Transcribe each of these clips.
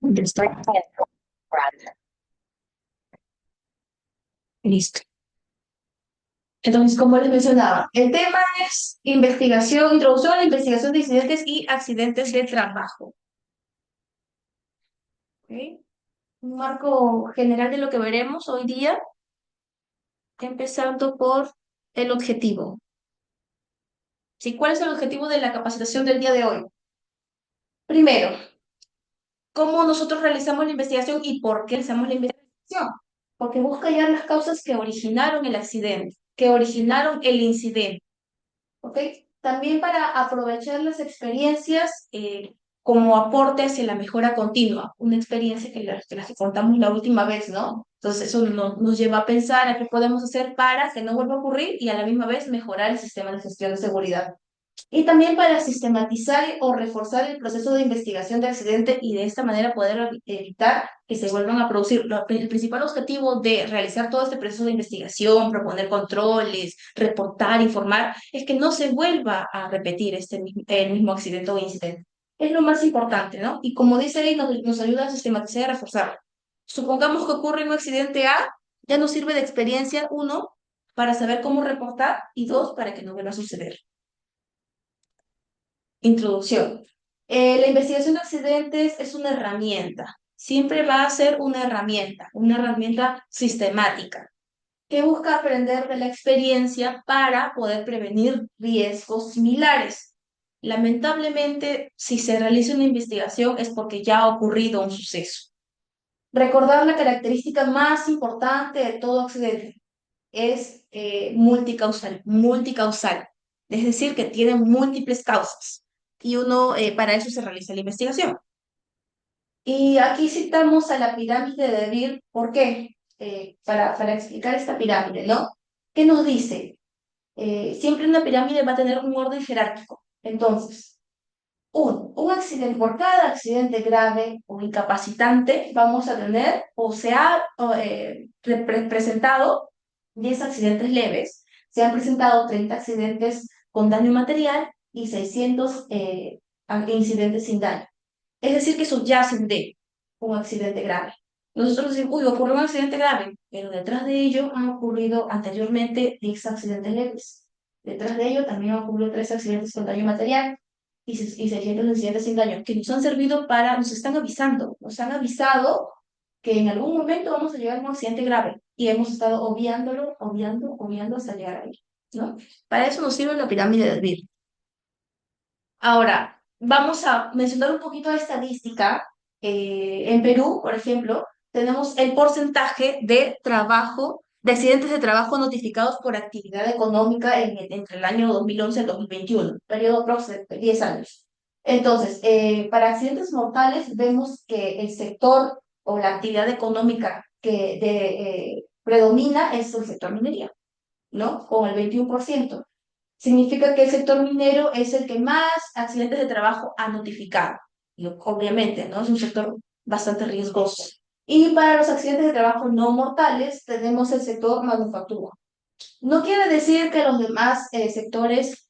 Ya estoy. Listo. Entonces, como les mencionaba, el tema es investigación, introducción a la investigación de incidentes y accidentes de trabajo. ¿Ok? Un marco general de lo que veremos hoy día, empezando por el objetivo. ¿Sí? ¿Cuál es el objetivo de la capacitación del día de hoy? Primero, ¿cómo nosotros realizamos la investigación y por qué realizamos la investigación? Porque busca hallar las causas que originaron el accidente, que originaron el incidente. ¿Ok? También para aprovechar las experiencias como aporte hacia la mejora continua, una experiencia que las que contamos la última vez, ¿no? Entonces eso nos lleva a pensar a qué podemos hacer para que no vuelva a ocurrir y a la misma vez mejorar el sistema de gestión de seguridad. Y también para sistematizar o reforzar el proceso de investigación de accidente y de esta manera poder evitar que se vuelvan a producir. El principal objetivo de realizar todo este proceso de investigación, proponer controles, reportar, informar, es que no se vuelva a repetir el mismo accidente o incidente. Es lo más importante, ¿no? Y como dice ahí, nos ayuda a sistematizar y a reforzar. Supongamos que ocurre un accidente A, ya nos sirve de experiencia, uno, para saber cómo reportar y dos, para que no vuelva a suceder. Introducción. La investigación de accidentes es una herramienta. Siempre va a ser una herramienta sistemática, que busca aprender de la experiencia para poder prevenir riesgos similares. Lamentablemente, si se realiza una investigación es porque ya ha ocurrido un suceso. Recordar la característica más importante de todo accidente es multicausal, es decir, que tiene múltiples causas y uno para eso se realiza la investigación. Y aquí citamos a la pirámide de Beer, ¿por qué? Para explicar esta pirámide, ¿no? ¿Qué nos dice? Siempre una pirámide va a tener un orden jerárquico. Entonces, un accidente, por cada accidente grave o incapacitante, vamos a tener o se ha presentado 10 accidentes leves, se han presentado 30 accidentes con daño material y 600 incidentes sin daño. Es decir, que eso ya se de un accidente grave. Nosotros decimos, uy, ocurrió un accidente grave, pero detrás de ello han ocurrido anteriormente 10 accidentes leves. Detrás de ello también han ocurrido 3 accidentes con daño material y 600 incidentes sin daño, que nos han servido para, nos están avisando, nos han avisado que en algún momento vamos a llegar a un accidente grave y hemos estado obviándolo, obviando hasta llegar ahí, ¿no? Para eso nos sirve la pirámide de Beer. Ahora, vamos a mencionar un poquito de estadística. En Perú, por ejemplo, tenemos el porcentaje de trabajo, de accidentes de trabajo notificados por actividad económica entre el año 2011 y el 2021, periodo próximo de 10 años. Entonces, para accidentes mortales vemos que el sector o la actividad económica predomina es el sector minería, ¿no? Con el 21%. Significa que el sector minero es el que más accidentes de trabajo ha notificado. Y obviamente, ¿no? Es un sector bastante riesgoso. Y para los accidentes de trabajo no mortales, tenemos el sector manufactura. No quiere decir que los demás sectores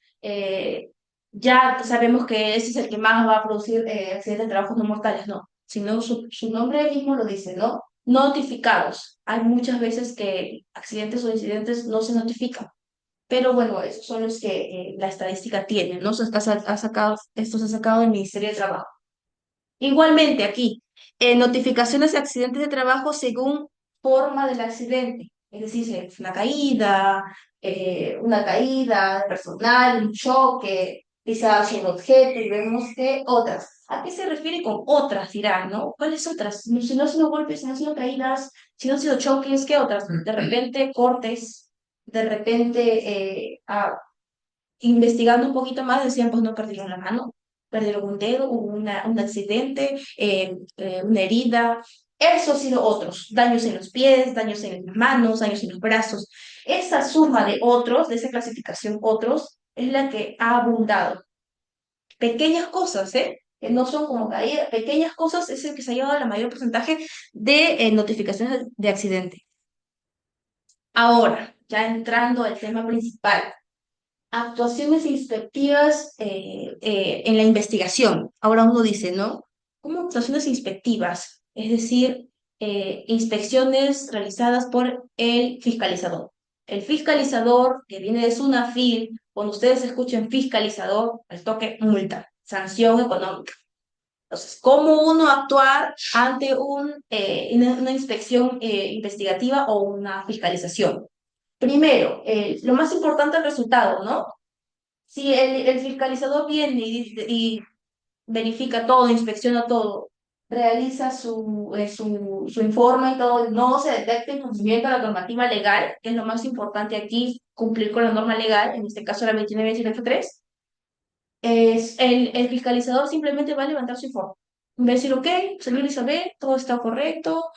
ya sabemos que ese es el que más va a producir accidentes de trabajo no mortales, no. Sino su nombre mismo lo dice, ¿no? Notificados. Hay muchas veces que accidentes o incidentes no se notifican, pero bueno, esos son los que la estadística tiene, ¿no? Esto se ha sacado del Ministerio de Trabajo. Igualmente aquí, notificaciones de accidentes de trabajo según forma del accidente. Es decir, si es una caída personal, un choque, quizás un objeto, y vemos que otras. ¿A qué se refiere con otras, dirán, no? ¿Cuáles otras? Si no han sido golpes, si no han sido caídas, si no han sido choques, ¿qué otras? De repente cortes, de repente investigando un poquito más, decían, pues no perdieron la mano, perdieron un dedo, hubo un accidente, una herida. Eso ha sido otros, daños en los pies, daños en las manos, daños en los brazos. Esa suma de otros, de esa clasificación otros, es la que ha abundado. Pequeñas cosas, ¿eh? Que no son como caídas, pequeñas cosas es el que se ha llevado el mayor porcentaje de notificaciones de accidente. Ahora, ya entrando al tema principal, actuaciones inspectivas en la investigación. Ahora uno dice, ¿no? como actuaciones inspectivas, es decir, inspecciones realizadas por el fiscalizador. El fiscalizador que viene de SUNAFIL, cuando ustedes escuchen fiscalizador, al toque multa, sanción económica. Entonces, ¿cómo uno actuar ante una inspección investigativa o una fiscalización? Primero, lo más importante es el resultado, ¿no? Si el fiscalizador viene y verifica todo, inspecciona todo, realiza su informe y todo, no se detecta incumplimiento de la normativa legal, que es lo más importante aquí, cumplir con la norma legal, en este caso la 29.183, el fiscalizador simplemente va a levantar su informe. Va a decir, ok, señor Isabel, todo está correcto,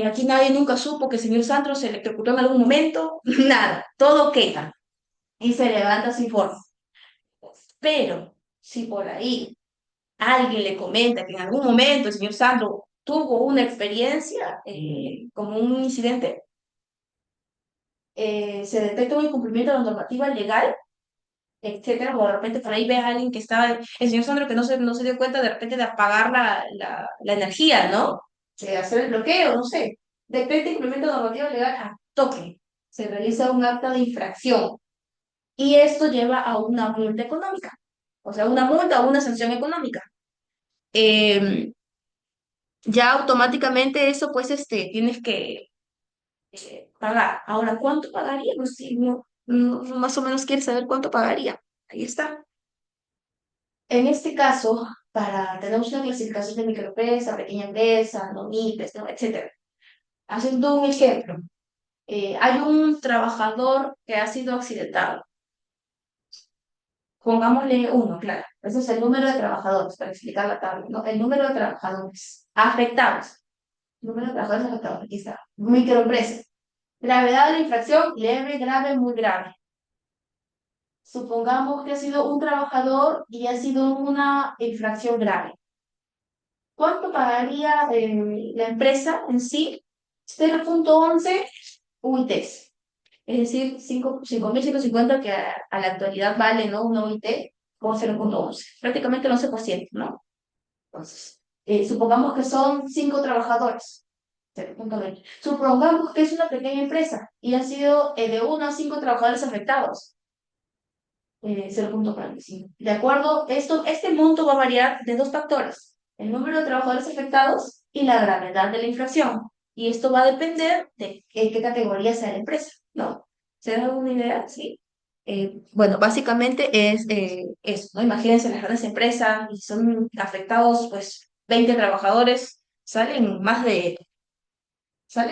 aquí nadie nunca supo que el señor Sandro se electrocutó en algún momento, nada, todo queda, y se levanta su informe. Pero si por ahí alguien le comenta que en algún momento el señor Sandro tuvo una experiencia como un incidente, se detecta un incumplimiento de la normativa legal, etcétera, o de repente por ahí ves a alguien que estaba, el señor Sandro que no se dio cuenta de repente de apagar la energía, ¿no? De hacer el bloqueo, no sé. Detecta incumplimiento de la normativa legal a toque. Se realiza un acta de infracción y esto lleva a una multa económica, o sea, una multa o una sanción económica. Eh, ya automáticamente eso, pues, tienes que pagar. Ahora, ¿cuánto pagaría? Pues sí, más o menos quieres saber cuánto pagaría. Ahí está. En este caso, tenemos una clasificación de microempresa, pequeña empresa, no MIPES, ¿no? Etcétera. Haciendo un ejemplo, hay un trabajador que ha sido accidentado. Pongámosle uno, claro. Ese es el número de trabajadores, para explicar la tabla, ¿no? El número de trabajadores afectados. Número de trabajadores afectados, aquí está. Microempresa. Gravedad de la infracción, leve, grave, muy grave. Supongamos que ha sido un trabajador y ha sido una infracción grave. ¿Cuánto pagaría la empresa en sí? 0,11 UITs. Es decir, 5.150 que a la actualidad vale, ¿no? Una UIT por 0,11. Prácticamente el 11%, ¿no? Entonces, supongamos que son 5 trabajadores. 0,20. Supongamos que es una pequeña empresa y ha sido de 1 a 5 trabajadores afectados. 0,45. ¿De acuerdo? Este monto va a variar de dos factores: el número de trabajadores afectados y la gravedad de la infracción. Y esto va a depender de qué categoría sea la empresa, ¿no? ¿Se dan alguna idea? Sí. Bueno, básicamente es eso, ¿no? Imagínense las grandes empresas y son afectados, pues, 20 trabajadores, salen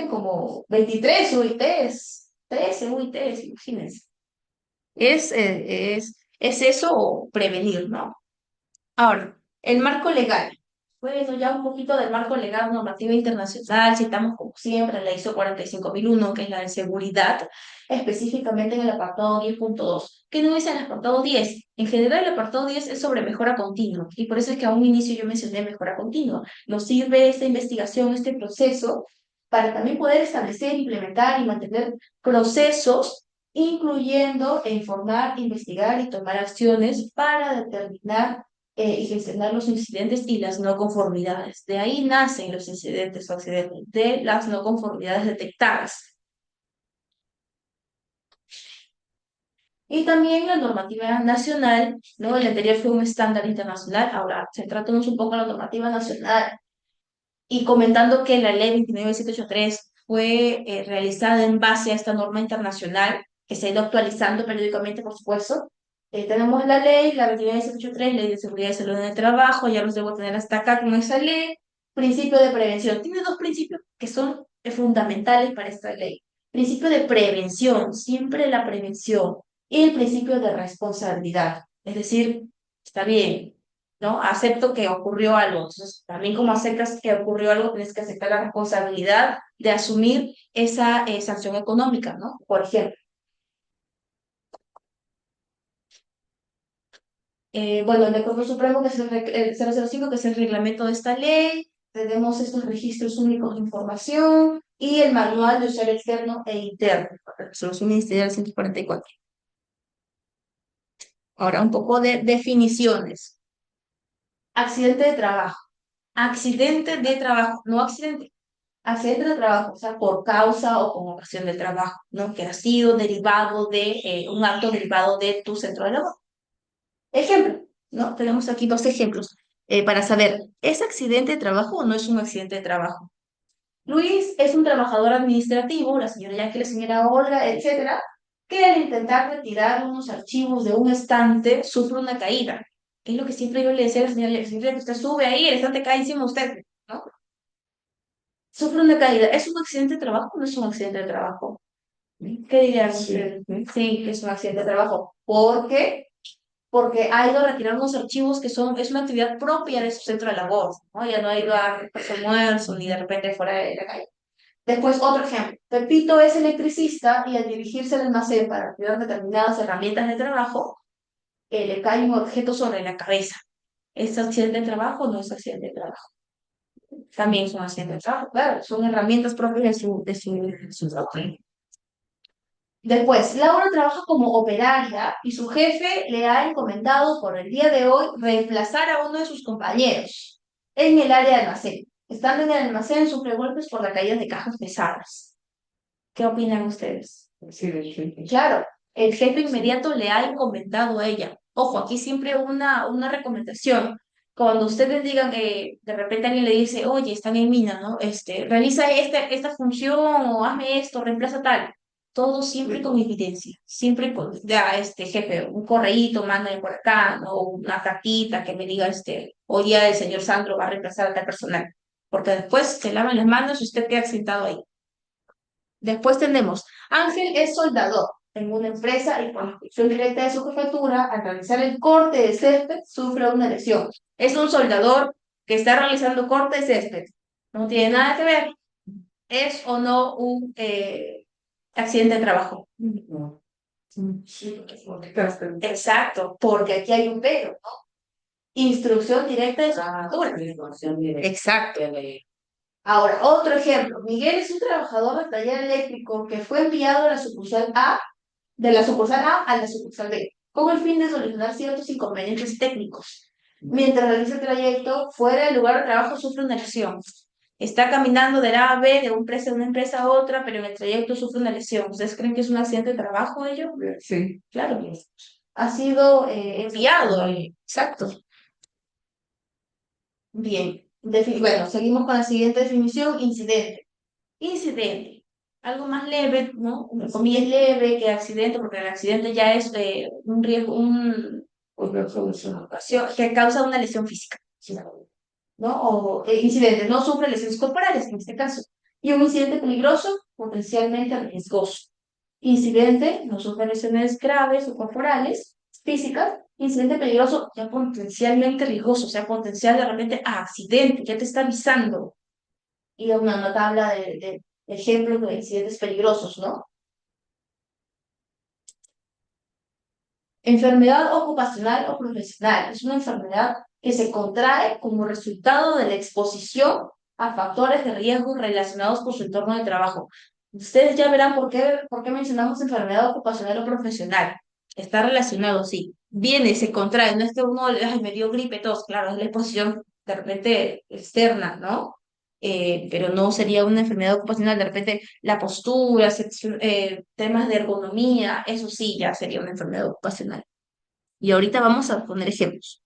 como 23 UITs, 13 UITs, imagínense. Es eso o prevenir, ¿no? Ahora, el marco legal. Bueno, ya un poquito del marco legal normativo internacional, citamos como siempre la ISO 45001, que es la de seguridad, específicamente en el apartado 10.2. ¿Qué no dice en el apartado 10? En general, el apartado 10 es sobre mejora continua, y por eso es que a un inicio yo mencioné mejora continua. Nos sirve esta investigación, este proceso, para también poder establecer, implementar y mantener procesos, incluyendo informar, investigar y tomar acciones para determinar y gestionar los incidentes y las no conformidades. De ahí nacen los incidentes o accidentes, de las no conformidades detectadas. Y también la normativa nacional, ¿no? El anterior fue un estándar internacional, ahora centrándonos un poco en la normativa nacional y comentando que la ley 29783 fue realizada en base a esta norma internacional que se ha ido actualizando periódicamente, por supuesto. Tenemos la ley, la 29783, Ley de Seguridad y Salud en el Trabajo, ya los debo tener hasta acá con esa ley. Principio de prevención. Tiene dos principios que son fundamentales para esta ley. Principio de prevención, siempre la prevención. Y el principio de responsabilidad. Es decir, está bien, ¿no? Acepto que ocurrió algo. Entonces, también como aceptas que ocurrió algo, tienes que aceptar la responsabilidad de asumir esa sanción económica, ¿no? Por ejemplo. Bueno, el Decreto Supremo, que es el 005, que es el reglamento de esta ley. Tenemos estos registros únicos de información y el manual de usuario externo e interno, la resolución ministerial 144. Ahora, un poco de definiciones. Accidente de trabajo. Accidente de trabajo, no accidente. Accidente de trabajo, o sea, por causa o con ocasión del trabajo, ¿no? Que ha sido derivado de un acto derivado de tu centro de trabajo. Ejemplo, ¿no? Tenemos aquí dos ejemplos para saber, ¿es accidente de trabajo o no es un accidente de trabajo? Luis es un trabajador administrativo, la señora Jackie, la señora Olga, etcétera, que al intentar retirar unos archivos de un estante sufre una caída. Es lo que siempre yo le decía a la señora Jackie, señora Jackie, usted sube ahí, el estante cae encima de usted, ¿no? Sufre una caída. ¿Es un accidente de trabajo o no es un accidente de trabajo? ¿Qué dirían ustedes? Sí, es un accidente de trabajo. ¿Por qué? Porque ha ido a retirar unos archivos que son, es una actividad propia de su centro de labor, ¿no? Ya no ha ido a hacer almuerzo ni de repente fuera de la calle. Después, otro ejemplo. Pepito es electricista y al dirigirse al almacén para retirar determinadas herramientas de trabajo, le cae un objeto sobre la cabeza. ¿Es accidente de trabajo o no es accidente de trabajo? También son accidentes de trabajo, claro, son herramientas propias de su trabajo. Después, Laura trabaja como operaria y su jefe le ha encomendado por el día de hoy reemplazar a uno de sus compañeros en el área de almacén. Estando en el almacén, sufre golpes por la caída de cajas pesadas. ¿Qué opinan ustedes? Sí, claro, el jefe inmediato le ha encomendado a ella. Ojo, aquí siempre una recomendación. Cuando ustedes digan que de repente alguien le dice, oye, están en mina, ¿no? Realiza esta función o hazme esto, reemplaza tal. Todo siempre con evidencia. Siempre con, ya, jefe, un correíto, mándame por acá, ¿no? O una cartita que me diga, hoy día el señor Sandro va a reemplazar a tal personal. Porque después se lavan las manos y usted queda sentado ahí. Después tenemos, Ángel es soldador en una empresa y por la instrucción directa de su jefatura, al realizar el corte de césped, sufre una lesión. Es un soldador que está realizando corte de césped. No tiene nada que ver. ¿Es o no un accidente de trabajo? No. Exacto, porque aquí hay un pero, ¿no? Instrucción directa de su jefatura. Exacto. Ahora, otro ejemplo. Miguel es un trabajador del taller eléctrico que fue enviado a la sucursal A, de la sucursal A a la sucursal B, con el fin de solucionar ciertos inconvenientes técnicos. Mientras realiza el trayecto, fuera del lugar de trabajo sufre una lesión. Está caminando del A a B, de una empresa a otra, pero en el trayecto sufre una lesión. ¿Ustedes creen que es un accidente de trabajo ello? Sí. Claro. Ha sido enviado. Exacto. Bien. Bueno, seguimos con la siguiente definición, incidente. Incidente, algo más leve, ¿no? Entre comillas leve que accidente, porque el accidente ya es un riesgo, una ocasión que causa una lesión física, ¿no? O incidente, no sufre lesiones corporales en este caso. Y un incidente peligroso, potencialmente riesgoso. Incidente, no sufre lesiones graves o corporales, físicas. Incidente peligroso, ya potencialmente riesgoso, o sea, potencial de repente a accidente, ya te está avisando y una tabla de ejemplos de accidentes peligrosos, ¿no? Enfermedad ocupacional o profesional. Es una enfermedad que se contrae como resultado de la exposición a factores de riesgo relacionados con su entorno de trabajo. Ustedes ya verán por qué mencionamos enfermedad ocupacional o profesional. Está relacionado, sí. Viene, se contrae. No es que uno, ay, me dio gripe, tos. Claro, es la exposición de repente externa, ¿no? Pero no sería una enfermedad ocupacional, de repente la postura, temas de ergonomía, eso sí ya sería una enfermedad ocupacional. Y ahorita vamos a poner ejemplos.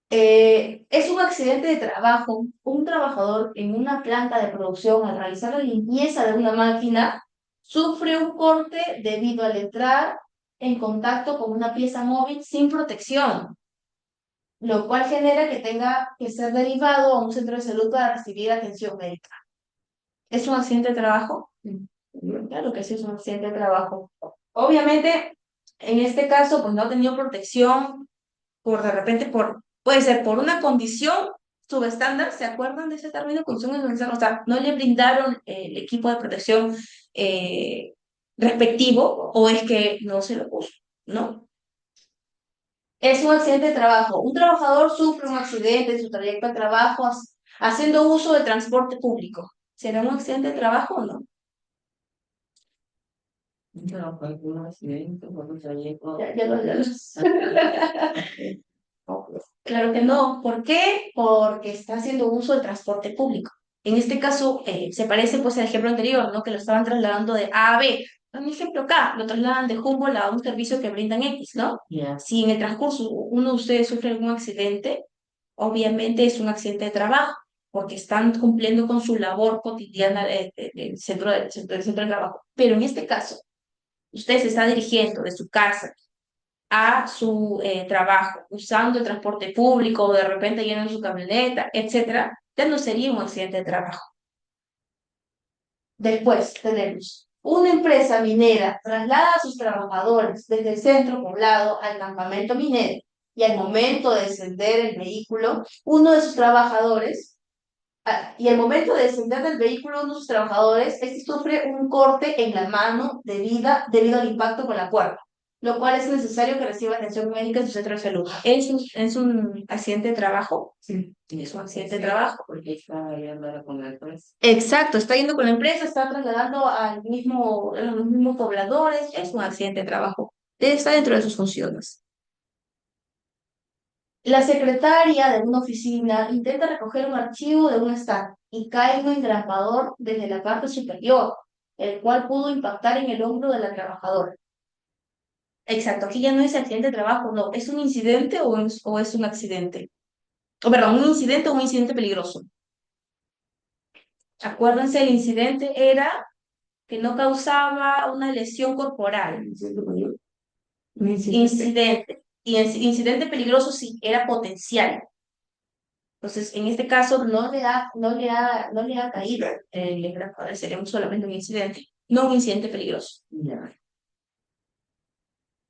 Es un accidente de trabajo. Un trabajador en una planta de producción al realizar la limpieza de una máquina sufre un corte debido al entrar en contacto con una pieza móvil sin protección, lo cual genera que tenga que ser derivado a un centro de salud para recibir atención médica. ¿Es un accidente de trabajo? Claro que sí es un accidente de trabajo. Obviamente, en este caso, pues no ha tenido protección por de repente puede ser por una condición subestándar, ¿se acuerdan de ese término? Condición subestándar, o sea, no le brindaron el equipo de protección eh, respectivo o es que no se lo puso, ¿no? Es un accidente de trabajo. Un trabajador sufre un accidente en su trayecto al trabajo haciendo uso de transporte público. ¿Será un accidente de trabajo o no? No, fue un accidente por un trayecto. Ya lo. Claro que no. ¿Por qué? Porque está haciendo uso del transporte público. En este caso, se parece pues al ejemplo anterior, ¿no? Que lo estaban trasladando de A a B. Un ejemplo acá, lo trasladan de Humboldt a un servicio que brindan X, ¿no? Si en el transcurso uno de ustedes sufre algún accidente, obviamente es un accidente de trabajo, porque están cumpliendo con su labor cotidiana del centro de trabajo. Pero en este caso, usted se está dirigiendo de su casa a su trabajo, usando el transporte público o de repente yendo en su camioneta, etcétera, ya no sería un accidente de trabajo. Después tenemos una empresa minera traslada a sus trabajadores desde el centro poblado al campamento minero y al momento de encender el vehículo, uno de sus trabajadores, y al momento de descender del vehículo uno de sus trabajadores, este sufre un corte en la mano debido al impacto con la puerta, lo cual es necesario que reciba atención médica en su centro de salud. ¿Es un accidente de trabajo? Sí. Es un accidente de trabajo. Porque está yendo con la empresa. Exacto, está yendo con la empresa, está trasladando a los mismos pobladores, es un accidente de trabajo. Está dentro de sus funciones. La secretaria de una oficina intenta recoger un archivo de un estante y cae en un engrampador desde la parte superior, el cual pudo impactar en el hombro de la trabajadora. Exacto, aquí ya no es accidente de trabajo, no, ¿es un incidente o es un accidente? O perdón, un incidente o un incidente peligroso. Acuérdense, el incidente era que no causaba una lesión corporal. Incidente. Y el incidente peligroso sí, era potencial. Entonces, en este caso, no le ha caído el engrampador, sería solamente un incidente, no un incidente peligroso. Ya.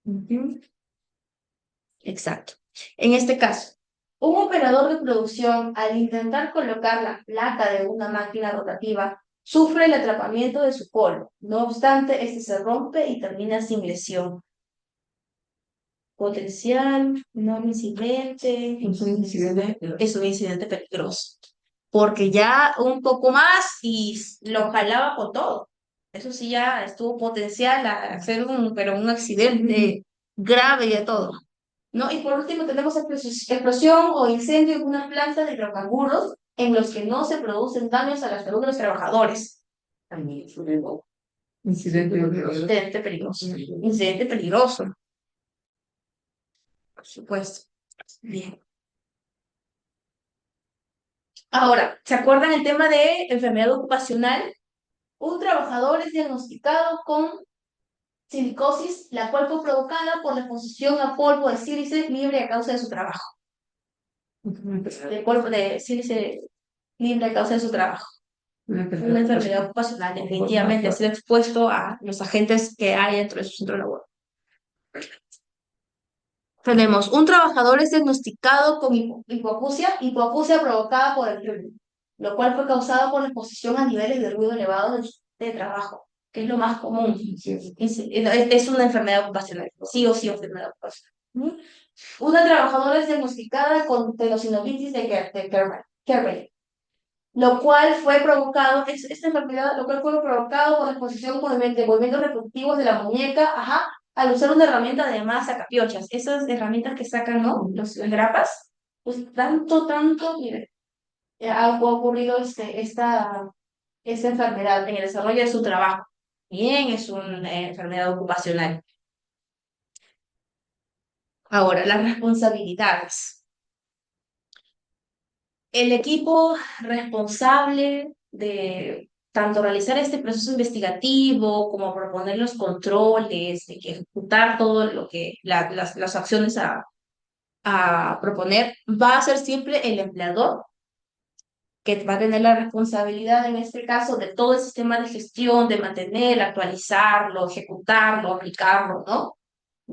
Ujú. Exacto. En este caso, un operador de producción, al intentar colocar la placa de una máquina rotativa, sufre el atrapamiento de su polo. No obstante, este se rompe y termina sin lesión. Potencial, no incidente. Es un incidente peligroso. Porque ya un poco más y lo jalaba con todo. Eso sí ya estuvo potencial a hacer pero un accidente grave y de todo. ¿No? Y por último tenemos explosión o incendio en una planta de hidrocarburos en los que no se producen daños a la salud de los trabajadores. También es un incidente peligroso. Incidente peligroso, por supuesto. Bien. Ahora, ¿se acuerdan el tema de enfermedad ocupacional? Un trabajador es diagnosticado con silicosis, la cual fue provocada por la exposición a polvo de sílice libre a causa de su trabajo. De polvo de sílice libre a causa de su trabajo. Una enfermedad ocupacional, definitivamente, ha sido expuesto a los agentes que hay dentro de su centro de labor. Tenemos, un trabajador es diagnosticado con hipoacusia provocada por el ruido, lo cual fue causado por la exposición a niveles de ruido elevados de trabajo, que es lo más común. Es una enfermedad ocupacional, sí o sí enfermedad ocupacional. Una trabajadora es diagnosticada con tenosinovitis de Kerber, lo cual fue provocado, esta enfermedad, lo cual fue provocado por la exposición de movimientos reproductivos de la muñeca, ajá, al usar una herramienta de masa capiochas, esas herramientas que sacan, ¿no? Las grapas, pues tanto, mire, ha ocurrido esta enfermedad en el desarrollo de su trabajo. Bien, es una enfermedad ocupacional. Ahora, las responsabilidades. El equipo responsable de tanto realizar este proceso investigativo como proponer los controles, de que ejecutar todo lo que las acciones a proponer, va a ser siempre el empleador que va a tener la responsabilidad en este caso de todo el sistema de gestión, de mantener, actualizarlo, ejecutarlo, aplicarlo, ¿no?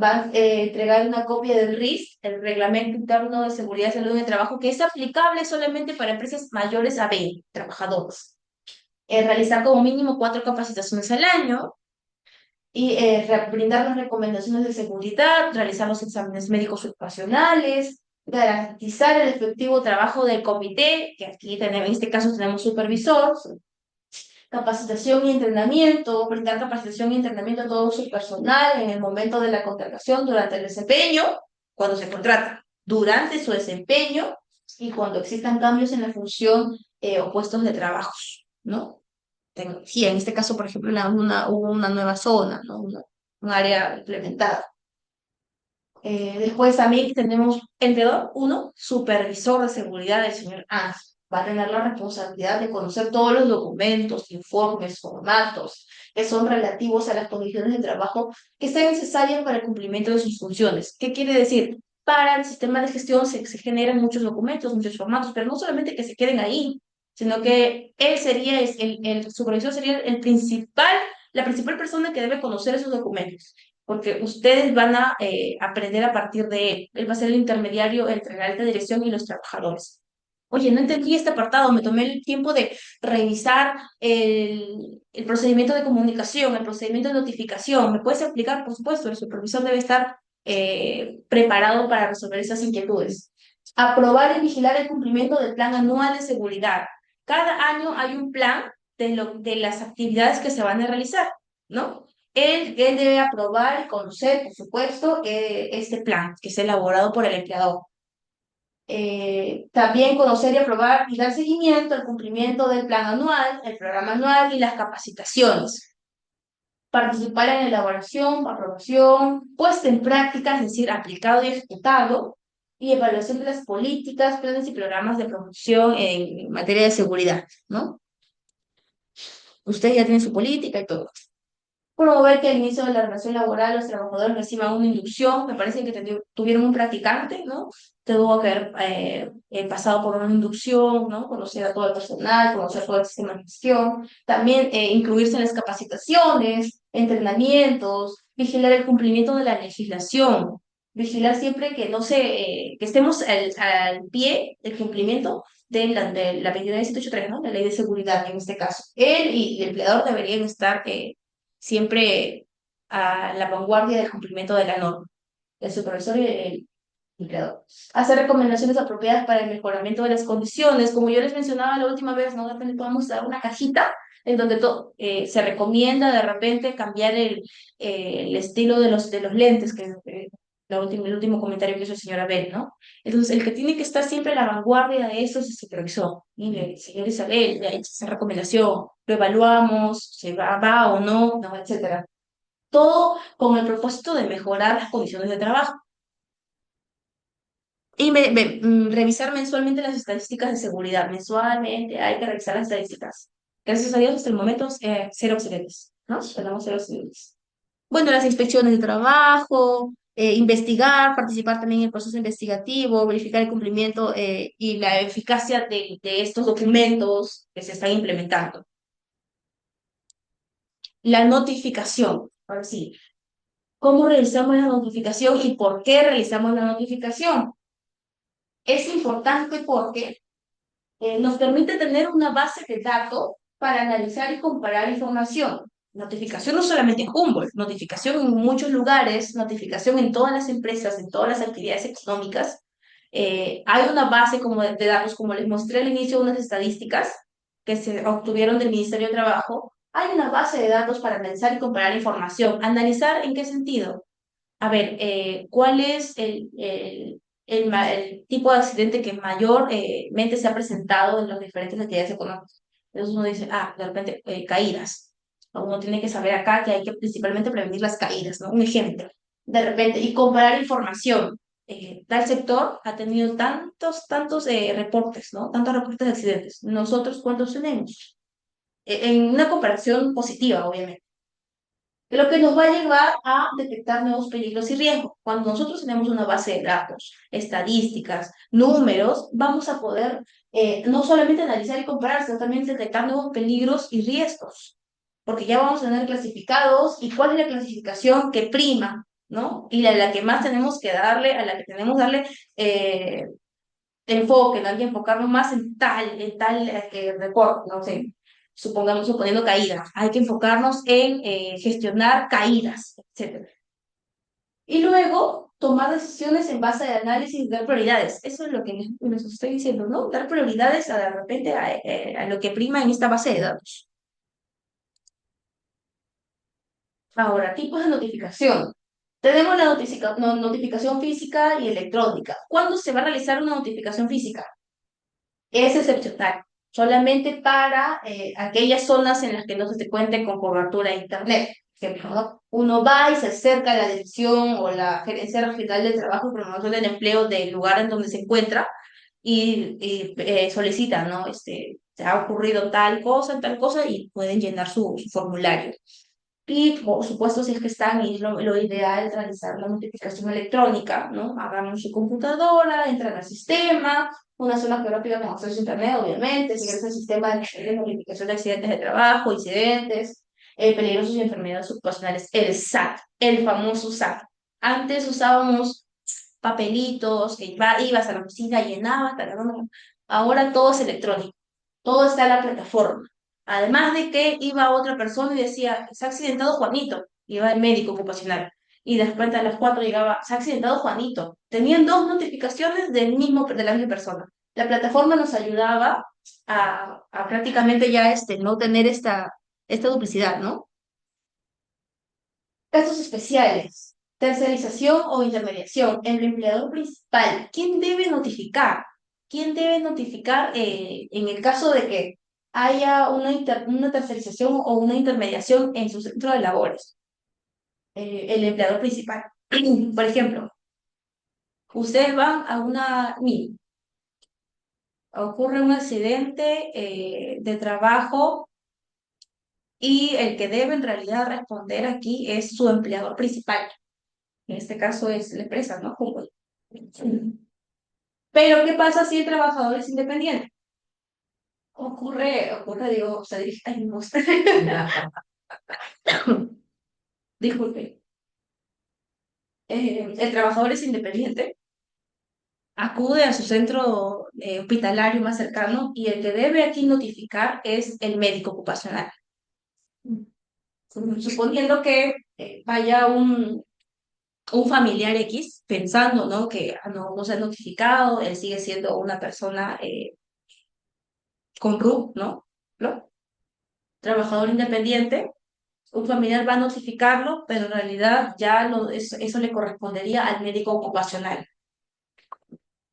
Va a entregar una copia del RIS, el Reglamento Interno de Seguridad y Salud en el Trabajo, que es aplicable solamente para empresas mayores a 20 trabajadores. Realizar como mínimo 4 capacitaciones al año y brindar las recomendaciones de seguridad, realizar los exámenes médicos ocupacionales, garantizar el efectivo trabajo del comité, que aquí tenemos, en este caso tenemos supervisor, capacitación y entrenamiento, brindar capacitación y entrenamiento a todo su personal en el momento de la contratación, durante el desempeño, cuando se contrata. durante su desempeño y cuando existan cambios en la función o puestos de trabajos, ¿no? Tecnología, en este caso, por ejemplo, hubo una nueva zona, ¿no? Un área implementada. Después también tenemos, entre dos, uno, supervisor de seguridad, el señor Ans. Va a tener la responsabilidad de conocer todos los documentos, informes, formatos que son relativos a las condiciones de trabajo que sean necesarias para el cumplimiento de sus funciones. ¿Qué quiere decir? Para el sistema de gestión se generan muchos documentos, muchos formatos, pero no solamente que se queden ahí, sino que él sería, el supervisor sería la principal persona que debe conocer esos documentos porque ustedes van a aprender a partir de él. Él va a ser el intermediario entre la alta dirección y los trabajadores. Oye, no entendí este apartado, me tomé el tiempo de revisar el procedimiento de comunicación, el procedimiento de notificación. ¿Me puedes explicar? Por supuesto, el supervisor debe estar preparado para resolver esas inquietudes. Aprobar y vigilar el cumplimiento del plan anual de seguridad. Cada año hay un plan de las actividades que se van a realizar, ¿no? Él debe aprobar y conocer, por supuesto, este plan que es elaborado por el empleador. También conocer y aprobar y dar seguimiento al cumplimiento del plan anual, el programa anual y las capacitaciones. Participar en elaboración, aprobación, puesta en práctica, es decir, aplicado y ejecutado, y evaluación de las políticas, planes y programas de promoción en materia de seguridad, ¿no? Usted ya tiene su política y todo. Promover que al inicio de la relación laboral los trabajadores reciban una inducción. Me parece que tuvieron un practicante, ¿no? Tuvo que haber pasado por una inducción, ¿no? Conocer a todo el personal, conocer todo el sistema de gestión. También incluirse en las capacitaciones, entrenamientos, vigilar el cumplimiento de la legislación. Vigilar siempre que no se, que estemos al pie del cumplimiento de la 29783, ¿no? La ley de seguridad en este caso. Él y el empleador deberían estar siempre a la vanguardia del cumplimiento de la norma, el supervisor y el empleador. Hacer recomendaciones apropiadas para el mejoramiento de las condiciones, como yo les mencionaba la última vez, ¿no? De repente podemos dar una cajita en donde se recomienda de repente cambiar el estilo de los lentes, que es el último comentario que hizo el señor Abel, ¿no? Entonces, el que tiene que estar siempre a la vanguardia de eso es el supervisor. Mire, señor Isabel, le ha hecho esa recomendación, lo evaluamos, se va o no, etcétera. Todo con el propósito de mejorar las condiciones de trabajo. Y revisar mensualmente las estadísticas de seguridad. Mensualmente hay que revisar las estadísticas. Gracias a Dios, hasta el momento, cero accidentes, ¿no? Tenemos cero accidentes. Bueno, las inspecciones de trabajo, investigar, participar también en el proceso investigativo, verificar el cumplimiento y la eficacia de estos documentos que se están implementando. La notificación, ahora sí. ¿Cómo realizamos la notificación y por qué realizamos la notificación? Es importante porque nos permite tener una base de datos para analizar y comparar información. Notificación no solamente en Humboldt, notificación en muchos lugares, notificación en todas las empresas, en todas las actividades económicas. Hay una base como de datos, como les mostré al inicio, unas estadísticas que se obtuvieron del Ministerio de Trabajo. Hay una base de datos para analizar y comparar información. ¿Analizar en qué sentido? A ver, ¿cuál es el tipo de accidente que mayormente se ha presentado en las diferentes actividades económicas? Entonces uno dice, de repente, caídas. Uno tiene que saber acá que hay que principalmente prevenir las caídas, ¿no? Un ejemplo. De repente, y comparar información. Tal sector ha tenido tantos reportes, ¿no? Tantos reportes de accidentes. ¿Nosotros cuántos tenemos? En una comparación positiva, obviamente lo que nos va a llevar a detectar nuevos peligros y riesgos. Cuando nosotros tenemos una base de datos, estadísticas, números, vamos a poder no solamente analizar y comparar, sino también detectar nuevos peligros y riesgos, porque ya vamos a tener clasificados y cuál es la clasificación que prima, ¿no? Y la que más tenemos que darle, a la que tenemos que darle enfoque, ¿no? Hay que enfocarnos más en tal reporte, no sé, suponiendo caídas, hay que enfocarnos en gestionar caídas, etcétera. Y luego tomar decisiones en base al análisis y dar prioridades. Eso es lo que les estoy diciendo, ¿no? Dar prioridades de repente a lo que prima en esta base de datos. Ahora, tipos de notificación. Tenemos la notificación física y electrónica. ¿Cuándo se va a realizar una notificación física? Es excepcional, solamente para aquellas zonas en las que no se cuente con cobertura de Internet. Por ejemplo, ¿no? Uno va y se acerca a la dirección o la gerencia regional de trabajo y promoción del empleo del lugar en donde se encuentra y solicita, ¿no? Se ha ocurrido tal cosa, y pueden llenar su formulario. Y por supuesto, si es que están, y es lo ideal realizar la notificación electrónica, ¿no? Agarran su computadora, entran al sistema, una zona geográfica con acceso a Internet, obviamente, siguen el sistema de notificación de accidentes de trabajo, incidentes, peligrosos y enfermedades ocupacionales, el SAT, el famoso SAT. Antes usábamos papelitos, que ibas a la oficina, llenabas, ahora todo es electrónico, todo está en la plataforma. Además de que iba otra persona y decía, se ha accidentado Juanito, iba el médico ocupacional. Y después a las 4 llegaba, se ha accidentado Juanito. Tenían dos notificaciones de la misma persona. La plataforma nos ayudaba a prácticamente ya no tener esta duplicidad, ¿no? Casos especiales, tercerización o intermediación. El empleador principal, ¿quién debe notificar? ¿Quién debe notificar en el caso de que haya una tercerización o una intermediación en su centro de labores? El empleador principal. Por ejemplo, ustedes van a ocurre un accidente de trabajo y el que debe en realidad responder aquí es su empleador principal. En este caso es la empresa, ¿no? Pero, ¿qué pasa si el trabajador es independiente? Digo, o sea, ay, no sé. Disculpe. El trabajador es independiente, acude a su centro hospitalario más cercano y el que debe aquí notificar es el médico ocupacional. Suponiendo que vaya un familiar X pensando, ¿no? Que no se ha notificado, él sigue siendo una persona con RUC, ¿no? ¿No? Trabajador independiente, un familiar va a notificarlo, pero en realidad ya eso le correspondería al médico ocupacional.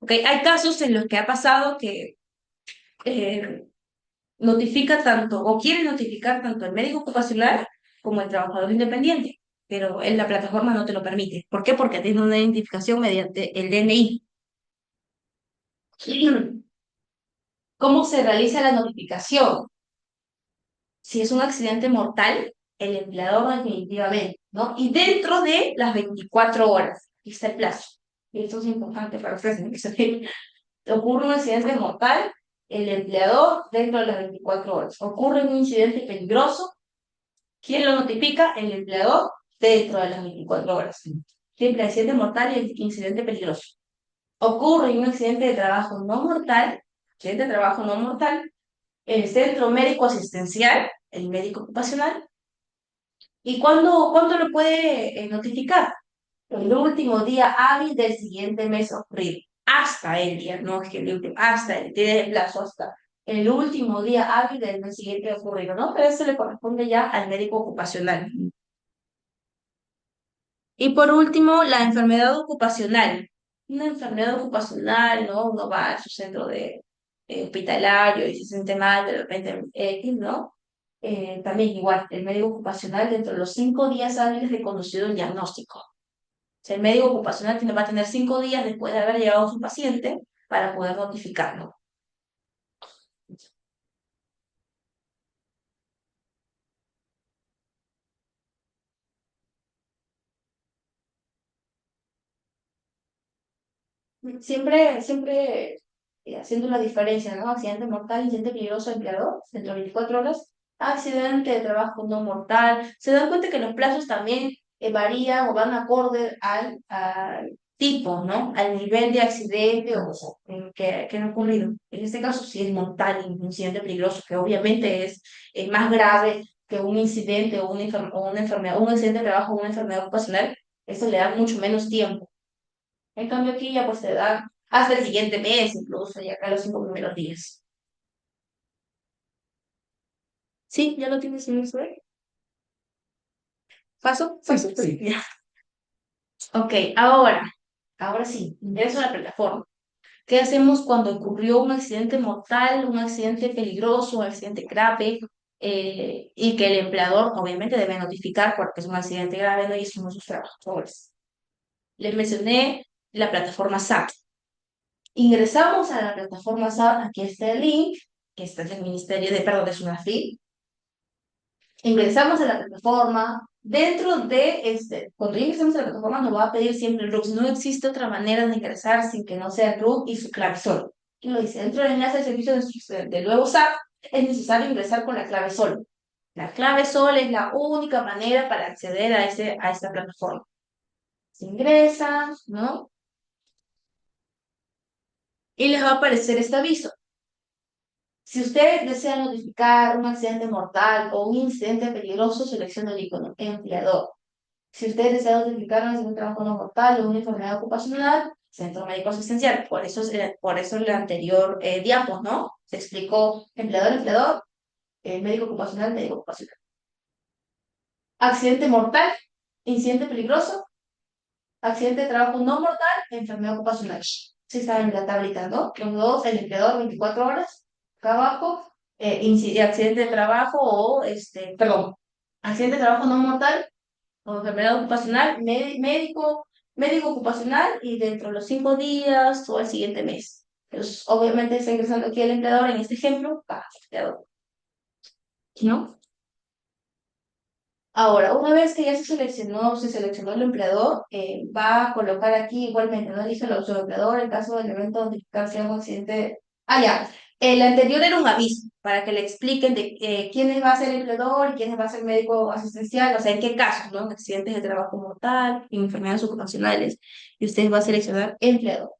¿Okay? Hay casos en los que ha pasado que eh, notifica tanto o quiere notificar tanto el médico ocupacional como el trabajador independiente, pero en la plataforma no te lo permite. ¿Por qué? Porque tiene una identificación mediante el DNI. ¿Cómo se realiza la notificación? Si es un accidente mortal, el empleador definitivamente, ¿no? Y dentro de las 24 horas, aquí está el plazo. Y esto es importante para ustedes, ¿no? Que ocurre un accidente mortal, el empleador dentro de las 24 horas. Ocurre un incidente peligroso, ¿quién lo notifica? El empleador dentro de las 24 horas. Siempre accidente mortal y incidente peligroso. Ocurre un accidente de trabajo no mortal, accidente de trabajo no mortal, el centro médico asistencial, el médico ocupacional. ¿Y cuándo lo puede notificar? El último día hábil del siguiente mes ocurrido. Hasta el día, no es que el último, hasta el día de plazo, hasta el último día hábil del mes siguiente ocurrido, ¿no? Pero eso le corresponde ya al médico ocupacional. Y por último, la enfermedad ocupacional. Una enfermedad ocupacional, ¿no? Uno va a su centro de hospitalario y se siente mal, de repente X, ¿no? También igual, el médico ocupacional dentro de los 5 días hábiles de conocido el diagnóstico. O sea, el médico ocupacional va a tener 5 días después de haber llegado a su paciente para poder notificarlo. Siempre haciendo la diferencia, ¿no? Accidente mortal, incidente peligroso, empleador, dentro de 24 horas. Accidente de trabajo no mortal. Se dan cuenta que los plazos también varían o van acorde al tipo, ¿no? Al nivel de accidente que ha ocurrido. En este caso, si es mortal, un incidente peligroso, que obviamente es más grave que un incidente o una enfermedad, un accidente de trabajo o una enfermedad ocupacional, eso le da mucho menos tiempo. En cambio aquí ya pues te dan hasta el siguiente mes, incluso, y acá los 5 primeros días. Sí, ya lo tienes en el celular. ¿Paso? Paso, sí. Ya. Ok, ahora sí, ingreso a la plataforma. ¿Qué hacemos cuando ocurrió un accidente mortal, un accidente peligroso, un accidente grave, y que el empleador obviamente debe notificar porque es un accidente grave, no hizo sus trabajadores? Les mencioné la plataforma SAT. Ingresamos a la plataforma SAT, aquí está el link, que está en el Ministerio de, perdón, de SUNAFIL. Ingresamos a la plataforma. Dentro de cuando ingresamos a la plataforma nos va a pedir siempre el RUC. No existe otra manera de ingresar sin que no sea el RUC y su clave sol. Aquí lo dice, dentro del enlace de servicio del nuevo SAP es necesario ingresar con la clave sol. La clave sol es la única manera para acceder a esta plataforma. Se ingresa, ¿no? Y les va a aparecer este aviso. Si usted desea notificar un accidente mortal o un incidente peligroso, seleccione el icono empleador. Si usted desea notificar un trabajo no mortal o una enfermedad ocupacional, centro médico asistencial. Por eso el anterior diapo, ¿no? Se explicó empleador, empleador, médico ocupacional, médico ocupacional. Accidente mortal, incidente peligroso, accidente de trabajo no mortal, enfermedad ocupacional. Si está en la tablita, ¿no? Los dos, el empleador, 24 horas, acá abajo, accidente de trabajo o, perdón, accidente de trabajo no mortal, o enfermedad ocupacional, médico ocupacional y dentro de los 5 días o el siguiente mes. Entonces, obviamente está ingresando aquí el empleador en este ejemplo, empleador, ¿no? Ahora, una vez que ya se seleccionó el empleador, va a colocar aquí igualmente, ¿no? Dice el opción empleador, en caso del evento notificar si hay un accidente. Ah, ya. El anterior era un aviso para que le expliquen de quiénes va a ser el empleador y quiénes va a ser médico asistencial, o sea, en qué casos, ¿no? Accidentes de trabajo mortal, enfermedades ocupacionales, y usted va a seleccionar empleador.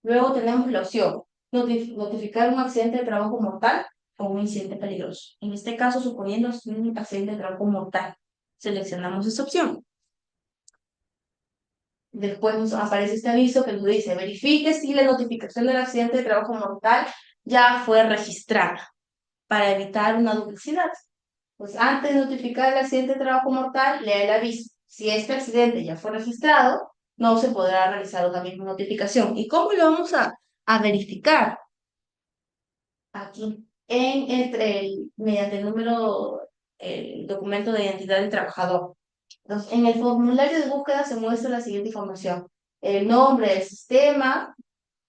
Luego tenemos la opción, notificar un accidente de trabajo mortal o un incidente peligroso. En este caso, suponiendo es un accidente de trabajo mortal, seleccionamos esa opción. Después nos aparece este aviso que nos dice, verifique si la notificación del accidente de trabajo mortal ya fue registrada para evitar una duplicidad. Pues antes de notificar el accidente de trabajo mortal, lea el aviso. Si este accidente ya fue registrado, no se podrá realizar una misma notificación. ¿Y cómo lo vamos a verificar? Aquí, mediante el número, el documento de identidad del trabajador. Entonces, en el formulario de búsqueda se muestra la siguiente información. El nombre del sistema,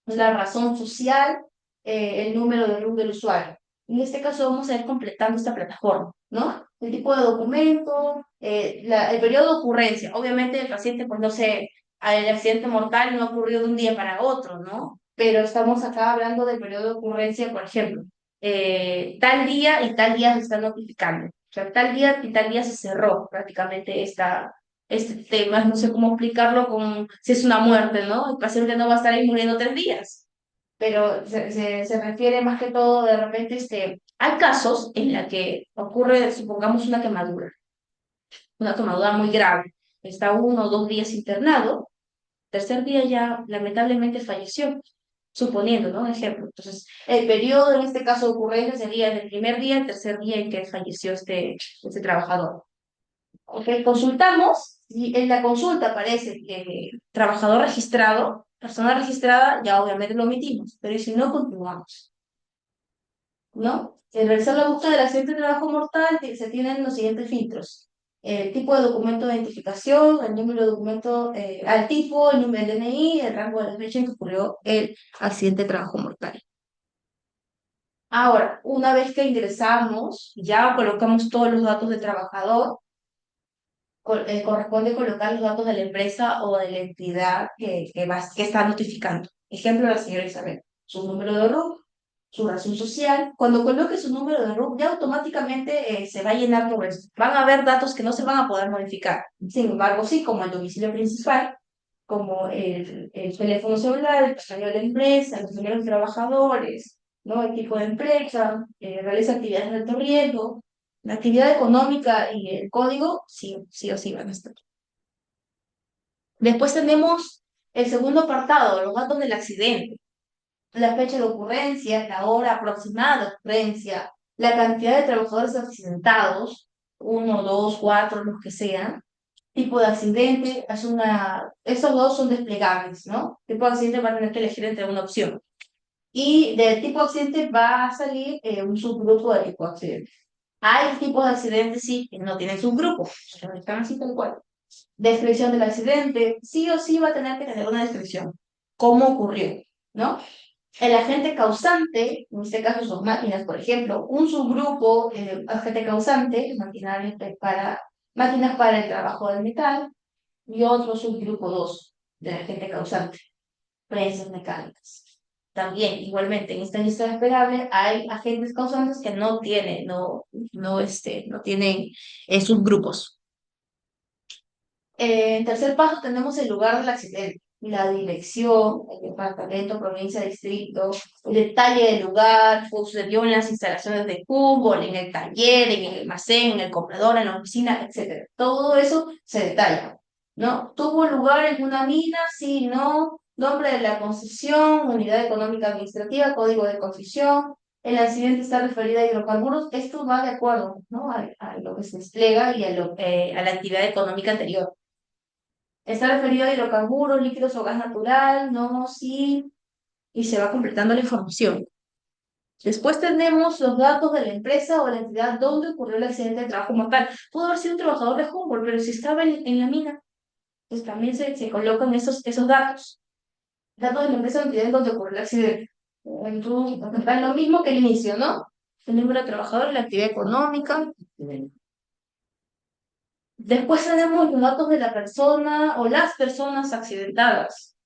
la razón social, el número de RUC del usuario. En este caso vamos a ir completando esta plataforma, ¿no? El tipo de documento, el periodo de ocurrencia. Obviamente el paciente, pues no sé, el accidente mortal no ocurrió de un día para otro, ¿no? Pero estamos acá hablando del periodo de ocurrencia, por ejemplo, tal día y tal día se está notificando. O sea, tal día y tal día se cerró prácticamente este tema, no sé cómo explicarlo con si es una muerte, ¿no? El paciente no va a estar ahí muriendo 3 días, pero se refiere más que todo de repente, hay casos en la que ocurre, supongamos, una quemadura muy grave, está 1 o 2 días internado, tercer día ya lamentablemente falleció, suponiendo, ¿no? Ejemplo. Entonces, el periodo en este caso de ocurrencia sería del primer día al tercer día en que falleció este trabajador. Ok, consultamos y en la consulta aparece que trabajador registrado, persona registrada, ya obviamente lo omitimos, pero ¿y si no continuamos? ¿No? En realizar la búsqueda del accidente de trabajo mortal se tienen los siguientes filtros. El tipo de documento de identificación, el número de documento, al tipo, el número del DNI, el rango de la fecha en que ocurrió el accidente de trabajo mortal. Ahora, una vez que ingresamos, ya colocamos todos los datos del trabajador, corresponde colocar los datos de la empresa o de la entidad que está notificando. Ejemplo, la señora Isabel, su número de RUC, su razón social. Cuando coloque su número de RUC, ya automáticamente se va a llenar todo esto. Van a haber datos que no se van a poder modificar. Sin embargo, sí, como el domicilio principal, como el teléfono celular, el español de la empresa, los números de trabajadores, ¿no? El tipo de empresa, realiza actividades de alto riesgo, la actividad económica y el código, sí, sí o sí van a estar. Después tenemos el segundo apartado, los datos del accidente, la fecha de ocurrencia, la hora aproximada de ocurrencia, la cantidad de trabajadores accidentados, 1, 2, 4, los que sean, tipo de accidente, esos dos son desplegables, ¿no? Tipo de accidente va a tener que elegir entre una opción. Y del tipo de accidente va a salir un subgrupo de tipo de accidente. Hay tipos de accidentes, sí, que no tienen subgrupos, están así tal cual. Descripción del accidente, sí o sí va a tener que tener una descripción. ¿Cómo ocurrió? ¿No? El agente causante, en este caso son máquinas, por ejemplo, un subgrupo, agente causante, máquinas para el trabajo del metal, y otro subgrupo 2 del agente causante, prensas mecánicas. También, igualmente, en esta lista esperable hay agentes causantes que no tienen subgrupos. En tercer paso tenemos el lugar del accidente, la dirección, el departamento, provincia, distrito, el detalle del lugar, sucedió en las instalaciones de fútbol, en el taller, en el almacén, en el comprador, en la oficina, etcétera. Todo eso se detalla, ¿no? ¿Tuvo lugar en una mina? Sí, no. Nombre de la concesión, unidad económica administrativa, código de concesión. El accidente está referido a hidrocarburos. Esto va de acuerdo, ¿no? A lo que se despliega y a la actividad económica anterior. Está referido a hidrocarburos, líquidos o gas natural, no, sí, y se va completando la información. Después tenemos los datos de la empresa o la entidad donde ocurrió el accidente de trabajo como tal. Pudo haber sido un trabajador de Humboldt, pero si estaba en la mina, pues también se colocan esos datos. Datos de la empresa o entidad donde ocurrió el accidente. Entonces, lo mismo que el inicio, ¿no? El número de trabajadores, la actividad económica. Después tenemos los datos de la persona o las personas accidentadas.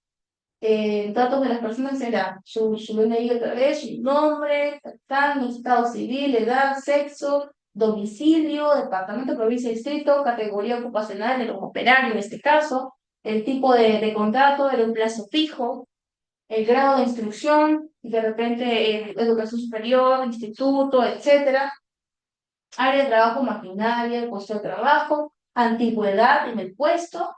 Datos de las personas serán su DNI otra vez, su nombre, tal, estado civil, edad, sexo, domicilio, departamento, provincia, distrito, categoría ocupacional, el operario en este caso, el tipo de contrato, el un plazo fijo, el grado de instrucción, de repente educación superior, instituto, etcétera, área de trabajo, maquinaria, el puesto de trabajo, antigüedad en el puesto,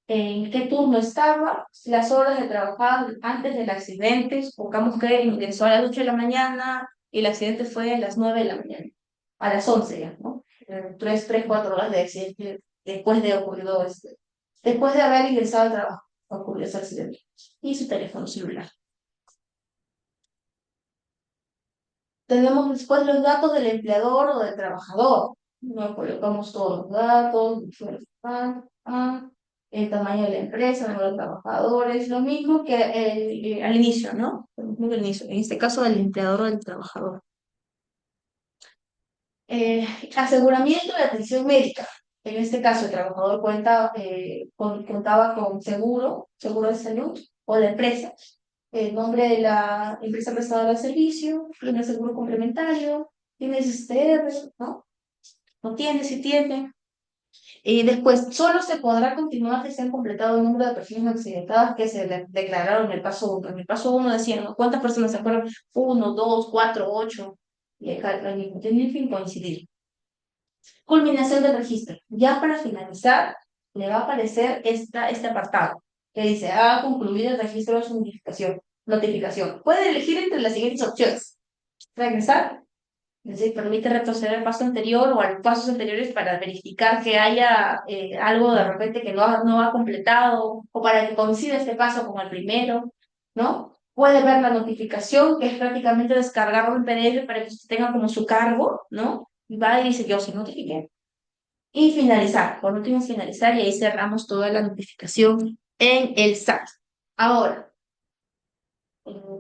en qué turno estaba, las horas de trabajar antes del accidente. Supongamos que ingresó a las 8 de la mañana y el accidente fue a las 9 de la mañana, a las 11 ya, ¿no? 4 horas de accidente después de ocurrido después de haber ingresado al trabajo, ocurrió ese accidente. Y su teléfono celular. Tenemos después los datos del empleador o del trabajador. No colocamos todos los datos, el tamaño de la empresa, el número de trabajadores, lo mismo que al inicio, ¿no? Lo mismo que al inicio. En este caso, del empleador o del trabajador. Aseguramiento de atención médica. En este caso, el trabajador contaba con seguro de salud o la empresa, el nombre de la empresa prestadora de servicio, tiene seguro complementario, tiene SSTR, ¿no? No tiene, si tiene. Y después, solo se podrá continuar si se han completado el número de personas accidentadas que se declararon en el paso 1. En el paso 1 decían, ¿no? ¿Cuántas personas se acuerdan? 1, 2, 4, 8. Y tiene el fin coincidir. Culminación del registro. Ya para finalizar, le va a aparecer este apartado que dice, ha concluido el registro de su notificación. Puede elegir entre las siguientes opciones. Regresar, es decir, permite retroceder al paso anterior o a los pasos anteriores para verificar que haya algo de repente que no ha completado o para que coincida este paso con el primero, ¿no? Puede ver la notificación, que es prácticamente descargarlo en PDF para que usted tenga como su cargo, ¿no? Y va y dice, yo se notifiqué. Y finalizar, por último finalizar, y ahí cerramos toda la notificación en el SAT. Ahora,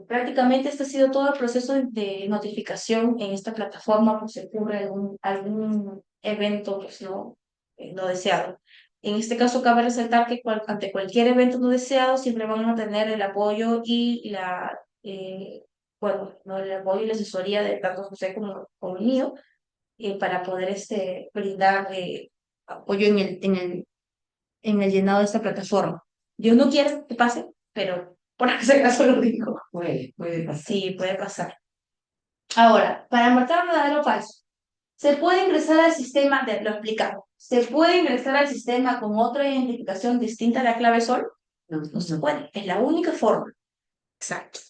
prácticamente este ha sido todo el proceso de notificación en esta plataforma, pues se ocurre algún evento pues, no deseado. En este caso, cabe resaltar que ante cualquier evento no deseado siempre van a tener el apoyo y el apoyo y la asesoría de tanto José como el mío para poder brindar apoyo en el llenado de esta plataforma. Yo no quiero que pase, pero por si acaso lo digo. Puede pasar. Sí, puede pasar. Ahora, para marcar verdadero o falso, se puede ingresar al sistema, lo explicamos, se puede ingresar al sistema con otra identificación distinta a la clave SOL. No se puede, es la única forma. Exacto.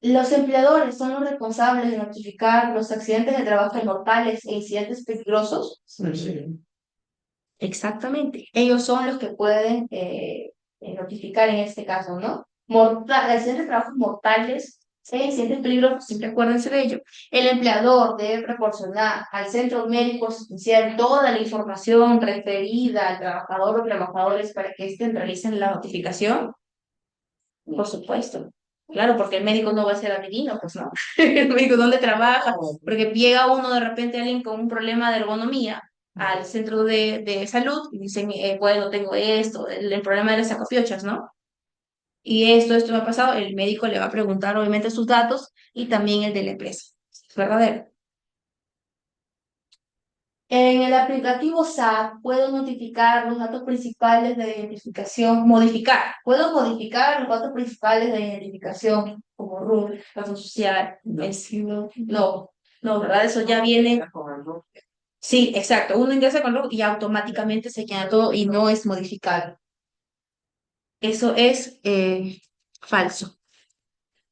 Los empleadores son los responsables de notificar los accidentes de trabajo mortales e incidentes peligrosos. Sí. Exactamente. Ellos son los que pueden notificar en este caso, ¿no? Accidentes de trabajo mortales, accidentes peligrosos, siempre acuérdense de ello. El empleador debe proporcionar al centro médico asistencial toda la información referida al trabajador o trabajadores para que éste realicen la notificación. Por supuesto. Claro, porque el médico no va a ser adivino, pues no. El médico dónde trabaja, porque llega uno de repente alguien con un problema de ergonomía al centro de salud y dicen, bueno, tengo esto, el problema de las sacapiochas, ¿no? Y esto me ha pasado, el médico le va a preguntar obviamente sus datos y también el de la empresa. ¿Es verdadero? En el aplicativo SAP puedo notificar los datos principales de identificación, modificar, puedo modificar los datos principales de identificación como RUT, razón social, vencido. No, ¿verdad? Eso ya viene. Sí, exacto. Uno ingresa con RUT y automáticamente se queda todo y no es modificado. Eso es falso.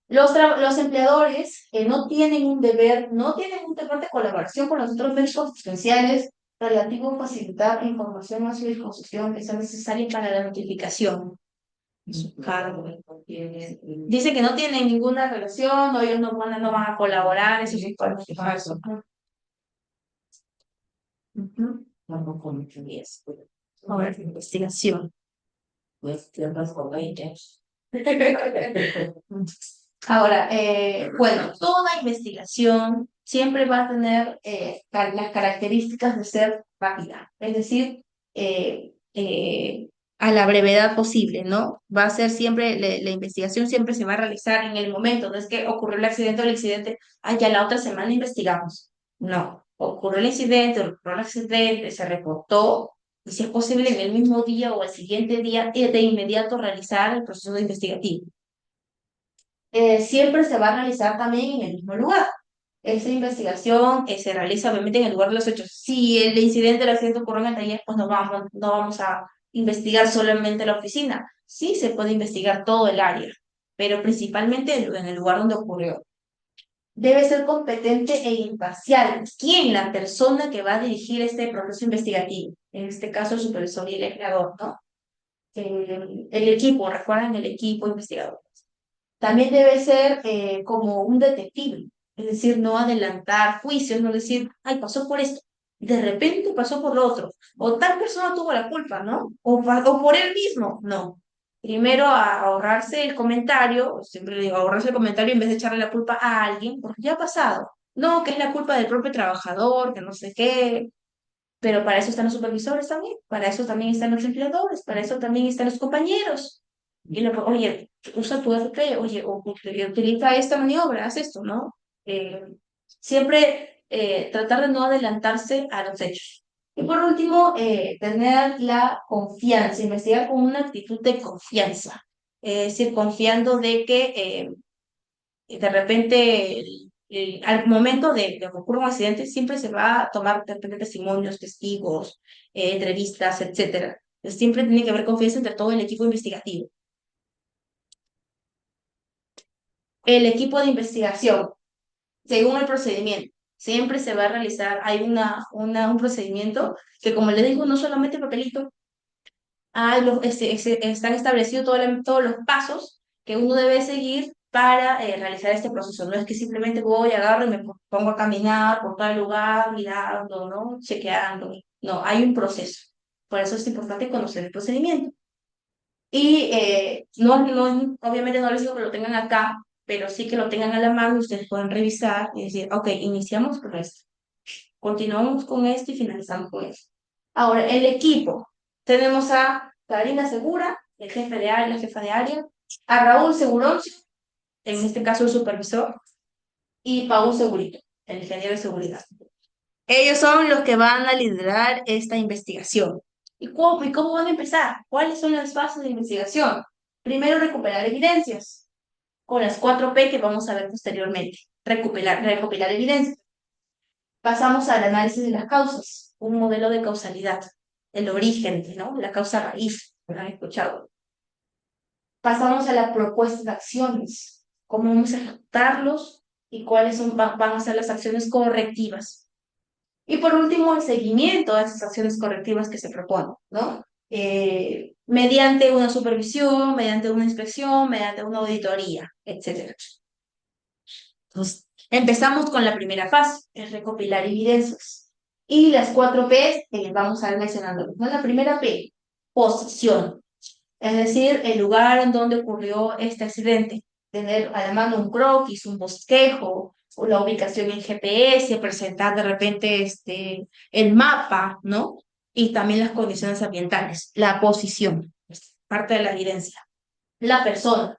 Los empleadores no tienen un deber, no tienen un deber de colaboración con los otros médicos asistenciales relativo a facilitar información a su disposición que sea necesaria para la notificación de su cargo. Dice que no tienen ninguna relación, o ellos no van a colaborar, eso es falso. Ujú. A ver, investigación. Ahora, bueno, toda investigación siempre va a tener las características de ser rápida, es decir, a la brevedad posible, ¿no? Va a ser siempre, la investigación siempre se va a realizar en el momento, no es que ocurrió el accidente, ya la otra semana investigamos. No, ocurrió el accidente, se reportó, y si es posible en el mismo día o el siguiente día, de inmediato realizar el proceso investigativo. Siempre se va a realizar también en el mismo lugar. Esa investigación se realiza obviamente en el lugar de los hechos. Si el incidente, el accidente ocurrió en el taller, pues no vamos a investigar solamente la oficina. Sí, se puede investigar todo el área, pero principalmente en el lugar donde ocurrió. Debe ser competente e imparcial. ¿Quién? La persona que va a dirigir este proceso investigativo. En este caso, el supervisor y el empleador, ¿no? El equipo, recuerdan el equipo investigador. También debe ser como un detective, es decir, no adelantar juicios, no decir, ay, pasó por esto, de repente pasó por lo otro, o tal persona tuvo la culpa, ¿no? O por él mismo, no. Primero ahorrarse el comentario, siempre le digo, ahorrarse el comentario en vez de echarle la culpa a alguien, porque ya ha pasado. No, que es la culpa del propio trabajador, que no sé qué, pero para eso están los supervisores también, para eso también están los empleadores, para eso también están los compañeros. Y oye, usa tu RP, oye, o utiliza esta maniobra, haz esto, ¿no? Eh, Siempre tratar de no adelantarse a los hechos. Y por último, tener la confianza, investigar con una actitud de confianza. Es decir, confiando de que de repente al momento de que ocurra un accidente siempre se va a tomar de repente testimonios, testigos, entrevistas, etcétera. Entonces, siempre tiene que haber confianza entre todo el equipo investigativo. El equipo de investigación, según el procedimiento, siempre se va a realizar, hay un procedimiento que, como le digo, no solamente papelito, están establecidos todos los pasos que uno debe seguir para realizar este proceso. No es que simplemente voy, agarro y me pongo a caminar por todo el lugar, mirando, ¿no? Chequeando. No, hay un proceso. Por eso es importante conocer el procedimiento. Y obviamente no les digo que lo tengan acá, pero sí que lo tengan a la mano y ustedes pueden revisar y decir, ok, iniciamos con esto, continuamos con esto y finalizamos con esto. Ahora, el equipo. Tenemos a Karina Segura, el jefe de área, la jefa de área, a Raúl Seguroncio, en este caso el supervisor, y Paul Segurito, el ingeniero de seguridad. Ellos son los que van a liderar esta investigación. ¿Y cómo van a empezar? ¿Cuáles son las fases de investigación? Primero, recuperar evidencias, con las 4P que vamos a ver posteriormente. Recopilar evidencias. Pasamos al análisis de las causas, un modelo de causalidad, el origen, ¿no? La causa raíz, ¿lo han escuchado? Pasamos a la propuesta de acciones, cómo vamos a ejecutarlos y cuáles van a ser las acciones correctivas. Y por último, el seguimiento de esas acciones correctivas que se proponen, ¿no? Mediante una supervisión, mediante una inspección, mediante una auditoría, etcétera. Entonces, empezamos con la primera fase, es recopilar evidencias. Y las 4 P vamos a ir mencionándolas, ¿no? La primera P, posición, es decir, el lugar en donde ocurrió este accidente. Tener a la mano un croquis, un bosquejo, o la ubicación en GPS, presentar de repente el mapa, ¿no? Y también las condiciones ambientales, la posición, es parte de la evidencia. La persona,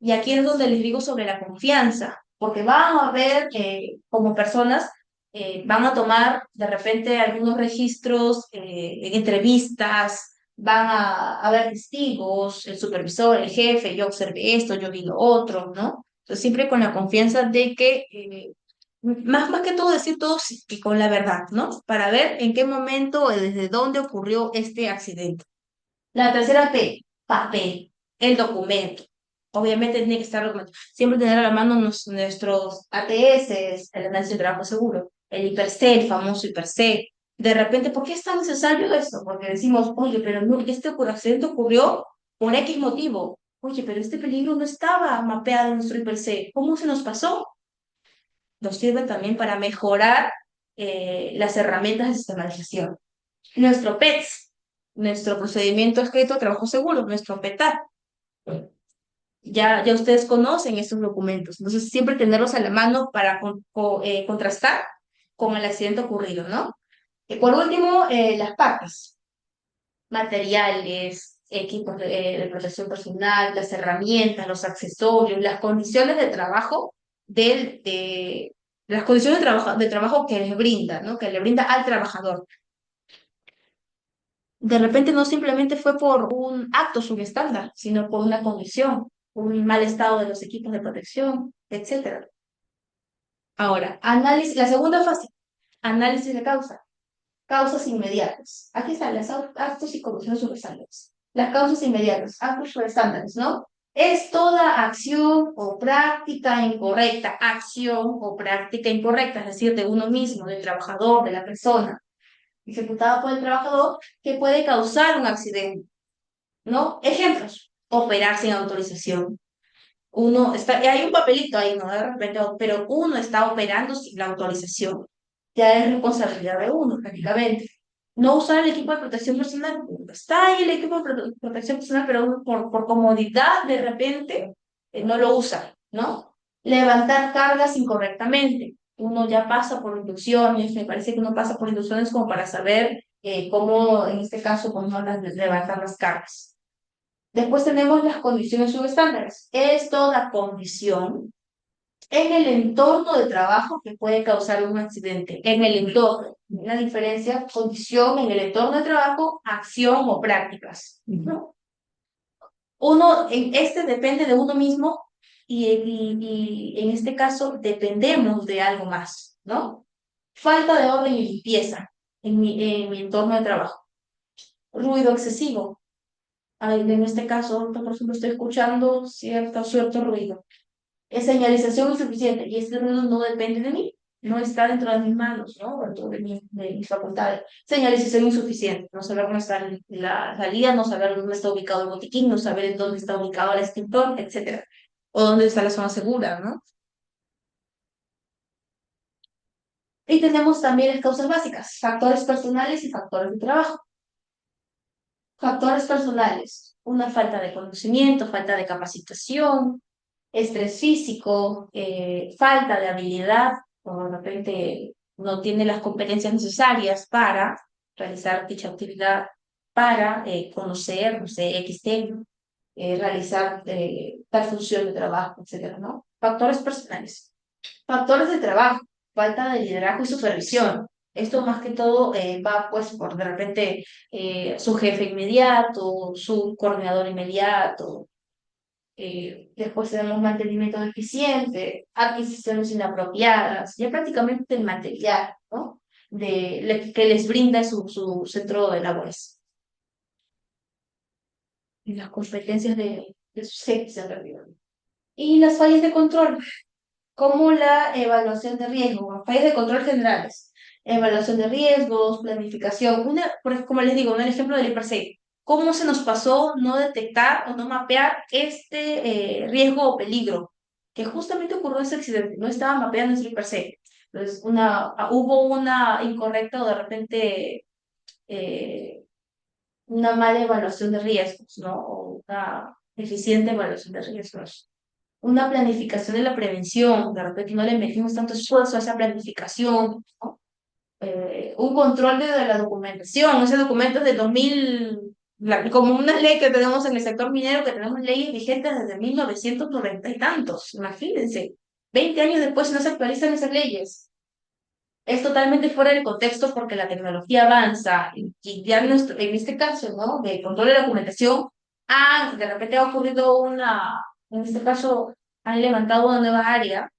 y aquí es donde les digo sobre la confianza, porque van a ver que como personas van a tomar de repente algunos registros, entrevistas, van a ver testigos, el supervisor, el jefe, yo observé esto, yo vi lo otro, ¿no? Entonces siempre con la confianza de que, más que todo decir todo sí, que con la verdad, ¿no? Para ver en qué momento o desde dónde ocurrió este accidente. La tercera P, papel, el documento. Obviamente tiene que estar documentado. Siempre tener a la mano nuestros ATS, el análisis de trabajo seguro, el IPER-C, el famoso IPER-C. De repente, ¿por qué es tan necesario eso? Porque decimos, oye, pero no, este accidente ocurrió por X motivo. Oye, pero este peligro no estaba mapeado en nuestro IPER-C. ¿Cómo se nos pasó? Nos sirve también para mejorar las herramientas de sistematización. Nuestro PETS, nuestro procedimiento escrito de trabajo seguro, nuestro PETAR. Ya ustedes conocen estos documentos, entonces siempre tenerlos a la mano para contrastar con el accidente ocurrido, ¿no? Y por último, las partes, materiales, equipos de protección personal, las herramientas, los accesorios, las condiciones de trabajo las condiciones de trabajo que les brinda, ¿no? Que le brinda al trabajador. De repente no simplemente fue por un acto subestándar, sino por una condición, un mal estado de los equipos de protección, etcétera. Ahora, análisis, la segunda fase, análisis de causa, causas inmediatas. Aquí están las actos y condiciones subestándares. Las causas inmediatas, actos subestándares, ¿no? Es toda acción o práctica incorrecta, acción o práctica incorrecta, es decir, de uno mismo, del trabajador, de la persona, ejecutada por el trabajador, que puede causar un accidente, ¿no? Ejemplos, operar sin autorización. Uno está, y hay un papelito ahí, ¿no? De repente, pero uno está operando sin la autorización. Ya es responsabilidad de uno, prácticamente. No usar el equipo de protección personal. Está ahí el equipo de protección personal, pero uno por comodidad, de repente, no lo usa, ¿no? Levantar cargas incorrectamente. Uno ya pasa por inducciones, me parece que uno pasa por inducciones como para saber cómo, en este caso, cómo levantar las cargas. Después tenemos las condiciones subestándares. Es toda condición en el entorno de trabajo que puede causar un accidente. En el entorno. La diferencia, condición en el entorno de trabajo, acción o prácticas, ¿no? Uno, en este depende de uno mismo y en este caso dependemos de algo más, ¿no? Falta de orden y limpieza en mi entorno de trabajo. Ruido excesivo. En este caso, por ejemplo, estoy escuchando cierto ruido. Es señalización insuficiente y este ruido no depende de mí, no está dentro de mis manos, ¿no? Dentro de mis facultades. Señalización insuficiente, no saber dónde está la salida, no saber dónde está ubicado el botiquín, no saber dónde está ubicado el extintor, etcétera. O dónde está la zona segura, ¿no? Y tenemos también las causas básicas, factores personales y factores de trabajo. Factores personales, una falta de conocimiento, falta de capacitación, estrés físico, falta de habilidad, o de repente no tiene las competencias necesarias para realizar dicha actividad, para conocer, no sé, X tema, realizar tal función de trabajo, etcétera, ¿no? Factores personales. Factores de trabajo, falta de liderazgo y supervisión. Esto más que todo va pues por de repente su jefe inmediato, su coordinador inmediato, después tenemos mantenimiento deficiente, adquisiciones inapropiadas, ya prácticamente el material, ¿no? Que les brinda su centro de labores. Y las competencias de sus jefes en realidad. Y las fallas de control, como la evaluación de riesgo, fallas de control generales. Evaluación de riesgos, planificación. Como les digo, en el ejemplo del IPRC, ¿cómo se nos pasó no detectar o no mapear este riesgo o peligro? Que justamente ocurrió ese accidente, no estaba mapeando ese IPRC. Entonces, hubo una incorrecta o de repente eh, una mala evaluación de riesgos, ¿no? O una eficiente evaluación de riesgos. Una planificación de la prevención, de repente no le metimos tanto esfuerzo a esa planificación, ¿no? Un control de la documentación, ese documento es de 2000, como una ley que tenemos en el sector minero, que tenemos leyes vigentes desde 1990 y tantos, imagínense, 20 años después no se actualizan esas leyes. Es totalmente fuera del contexto porque la tecnología avanza y ya en este caso, ¿no? De control de la documentación, de repente ha ocurrido en este caso, han levantado una nueva área,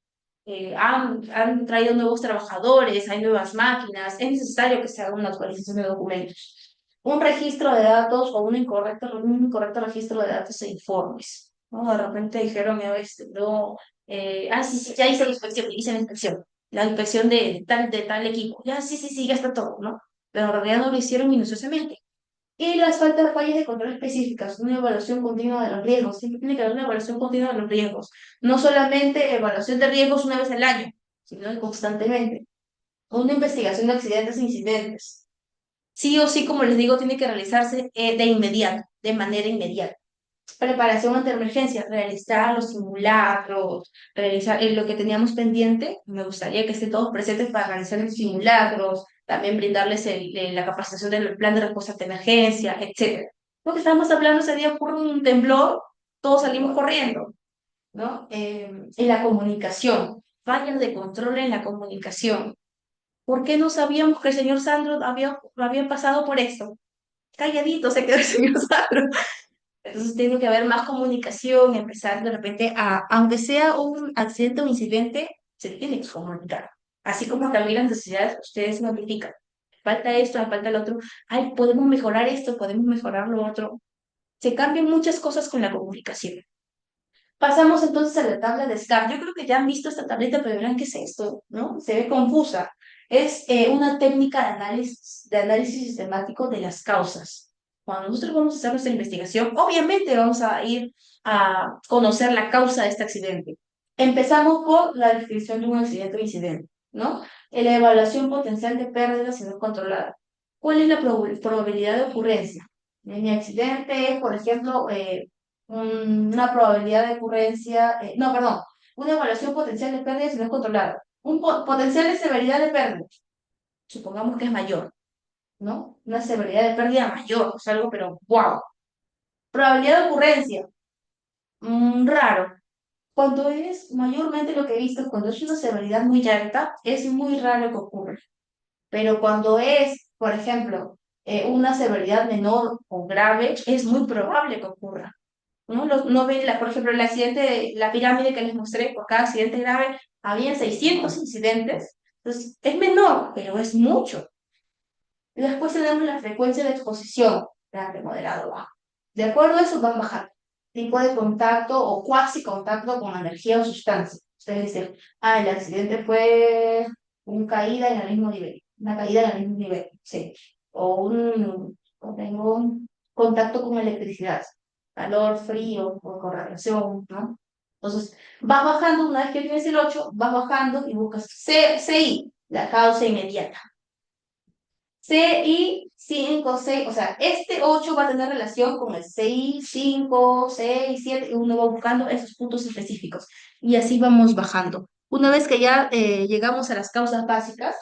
han traído nuevos trabajadores, hay nuevas máquinas, es necesario que se haga una actualización de documentos. Un registro de datos o un incorrecto registro de datos e informes, ¿no? De repente dijeron, no, sí, sí, ya hice la inspección de tal equipo, ya, sí, sí, sí, ya está todo, ¿no? Pero en realidad no lo hicieron minuciosamente. Y las fallas de control específicas, una evaluación continua de los riesgos. Siempre tiene que haber una evaluación continua de los riesgos. No solamente evaluación de riesgos una vez al año, sino constantemente. Una investigación de accidentes e incidentes. Sí o sí, como les digo, tiene que realizarse de inmediato, de manera inmediata. Preparación ante emergencia, realizar los simulacros, realizar lo que teníamos pendiente. Me gustaría que estén todos presentes para realizar los simulacros, también brindarles la capacitación del plan de respuesta ante emergencia, etcétera. Lo que estábamos hablando ese día por un temblor, todos salimos corriendo, ¿no? Y la comunicación, fallas de control en la comunicación. ¿Por qué no sabíamos que el señor Sandro había pasado por esto? Calladito se quedó el señor Sandro. Entonces tiene que haber más comunicación, empezar de repente aunque sea un accidente o incidente, se tiene que comunicar. Así como también las necesidades, ustedes notifican. Falta esto, falta lo otro. Ay, podemos mejorar esto, podemos mejorar lo otro. Se cambian muchas cosas con la comunicación. Pasamos entonces a la tabla de SCAR. Yo creo que ya han visto esta tableta, pero verán qué es esto, ¿no? Se ve confusa. Es una técnica de análisis sistemático de las causas. Cuando nosotros vamos a hacer nuestra investigación, obviamente vamos a ir a conocer la causa de este accidente. Empezamos por la descripción de un accidente o incidente, ¿no? La evaluación potencial de pérdidas si no controlada. ¿Cuál es la probabilidad de ocurrencia? Mi accidente es, por ejemplo, una probabilidad de ocurrencia, no, perdón, una evaluación potencial de pérdida si no es controlada. Un potencial de severidad de pérdida, supongamos que es mayor, ¿no? Una severidad de pérdida mayor, es algo, pero wow. Probabilidad de ocurrencia, raro. Cuando es, mayormente lo que he visto, cuando es una severidad muy alta, es muy raro que ocurra. Pero cuando es, por ejemplo, una severidad menor o grave, es muy probable que ocurra. ¿No? No ven, por ejemplo, el accidente, la pirámide que les mostré, por cada accidente grave, había 600 incidentes. Entonces, es menor, pero es mucho. Después tenemos la frecuencia de exposición, grande, moderado, bajo. De acuerdo a eso van bajando. Tipo de contacto o cuasi contacto con energía o sustancia. Ustedes dicen, el accidente fue una caída en el mismo nivel, una caída en el mismo nivel, sí. O tengo un contacto con electricidad, calor, frío, o con radiación, ¿no? Entonces, vas bajando, una vez que tienes el 8 vas bajando y buscas CI, la causa inmediata. CI 5, 6, o sea, este 8 va a tener relación con el 6, 5, 6, 7, y uno va buscando esos puntos específicos. Y así vamos bajando. Una vez que ya llegamos a las causas básicas,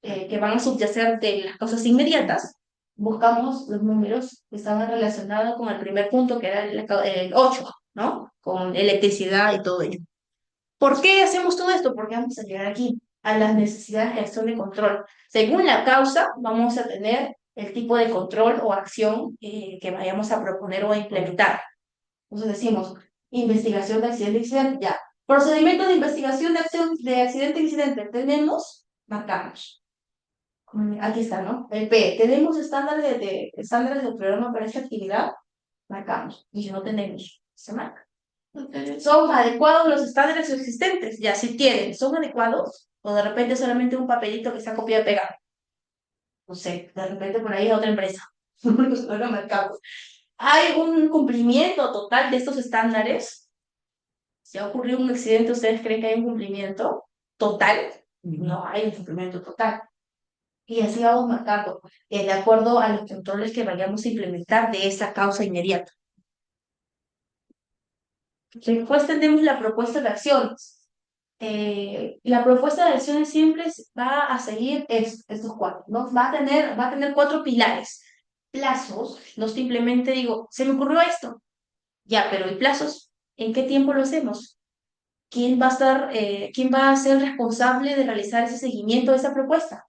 que van a subyacer de las causas inmediatas, buscamos los números que estaban relacionados con el primer punto, que era el 8, ¿no? Con electricidad y todo ello. ¿Por qué hacemos todo esto? Porque vamos a llegar aquí, a las necesidades de acción de control. Según la causa, vamos a tener el tipo de control o acción que vayamos a proponer o a implementar. Entonces decimos, investigación de accidente incidente, ya. Procedimiento de investigación de acción de accidente incidente, tenemos, marcamos. Aquí está, ¿no? El P, tenemos estándares de programa para esta actividad, marcamos. Y si no tenemos, se marca. ¿Son adecuados los estándares existentes? Ya, si tienen, ¿son adecuados? O de repente solamente un papelito que está copiado y pegado. no sé, de repente por ahí es otra empresa, no lo marcamos. ¿Hay un cumplimiento total de estos estándares? Si ha ocurrido un accidente, ¿ustedes creen que hay un cumplimiento total? No hay un cumplimiento total. Y así vamos marcando, de acuerdo a los controles que vayamos a implementar de esa causa inmediata. Después tenemos la propuesta de acciones. La propuesta de acciones siempre va a seguir estos cuatro, ¿no? Va a tener cuatro pilares. Plazos, no simplemente digo, se me ocurrió esto, ya, pero ¿y plazos? ¿En qué tiempo lo hacemos? ¿Quién va a ser responsable de realizar ese seguimiento de esa propuesta?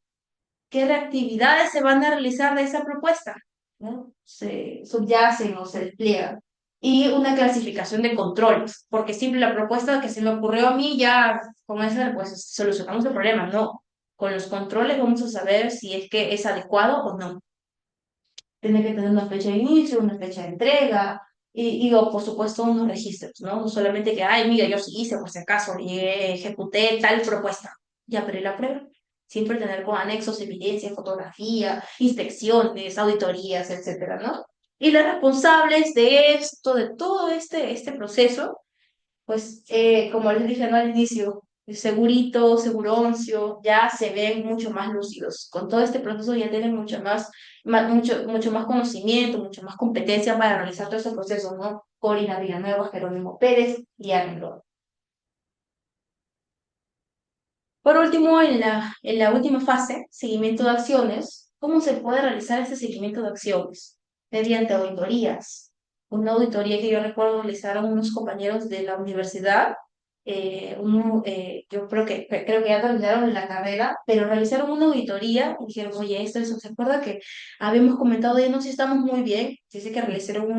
¿Qué reactividades se van a realizar de esa propuesta? ¿No? Se subyacen o se despliegan. Y una clasificación de controles, porque simple la propuesta que se me ocurrió a mí, ya con esa pues solucionamos el problema. No, con los controles vamos a saber si es que es adecuado o no. Tiene que tener una fecha de inicio, una fecha de entrega o por supuesto unos registros, ¿no? No solamente que, ay, mira, yo sí hice por si acaso y ejecuté tal propuesta. Ya, pero ¿y la prueba? Siempre tener con anexos, evidencia, fotografía, inspecciones, auditorías, etcétera, ¿no? Y las responsables de esto, de todo este proceso, pues como les dije ¿no? al inicio, el segurito, seguroncio, ya se ven mucho más lúcidos. Con todo este proceso ya tienen mucho más conocimiento, mucho más competencia para realizar todo ese proceso, ¿no? Corina Villanueva, Jerónimo Pérez y Aaron. Por último, en la última fase, seguimiento de acciones, ¿cómo se puede realizar este seguimiento de acciones? Mediante auditorías. Una auditoría que yo recuerdo realizaron unos compañeros de la universidad, yo creo que ya terminaron la carrera, pero realizaron una auditoría y dijeron, oye, esto, eso, ¿se acuerda que habíamos comentado, ya no, si estamos muy bien? Dice que realizaron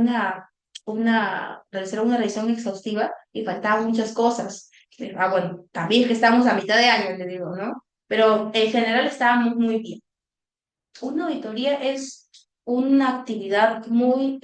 una revisión exhaustiva y faltaban muchas cosas. Bueno, también que estamos a mitad de año, le digo, ¿no? Pero en general estábamos muy bien. Una auditoría es una actividad muy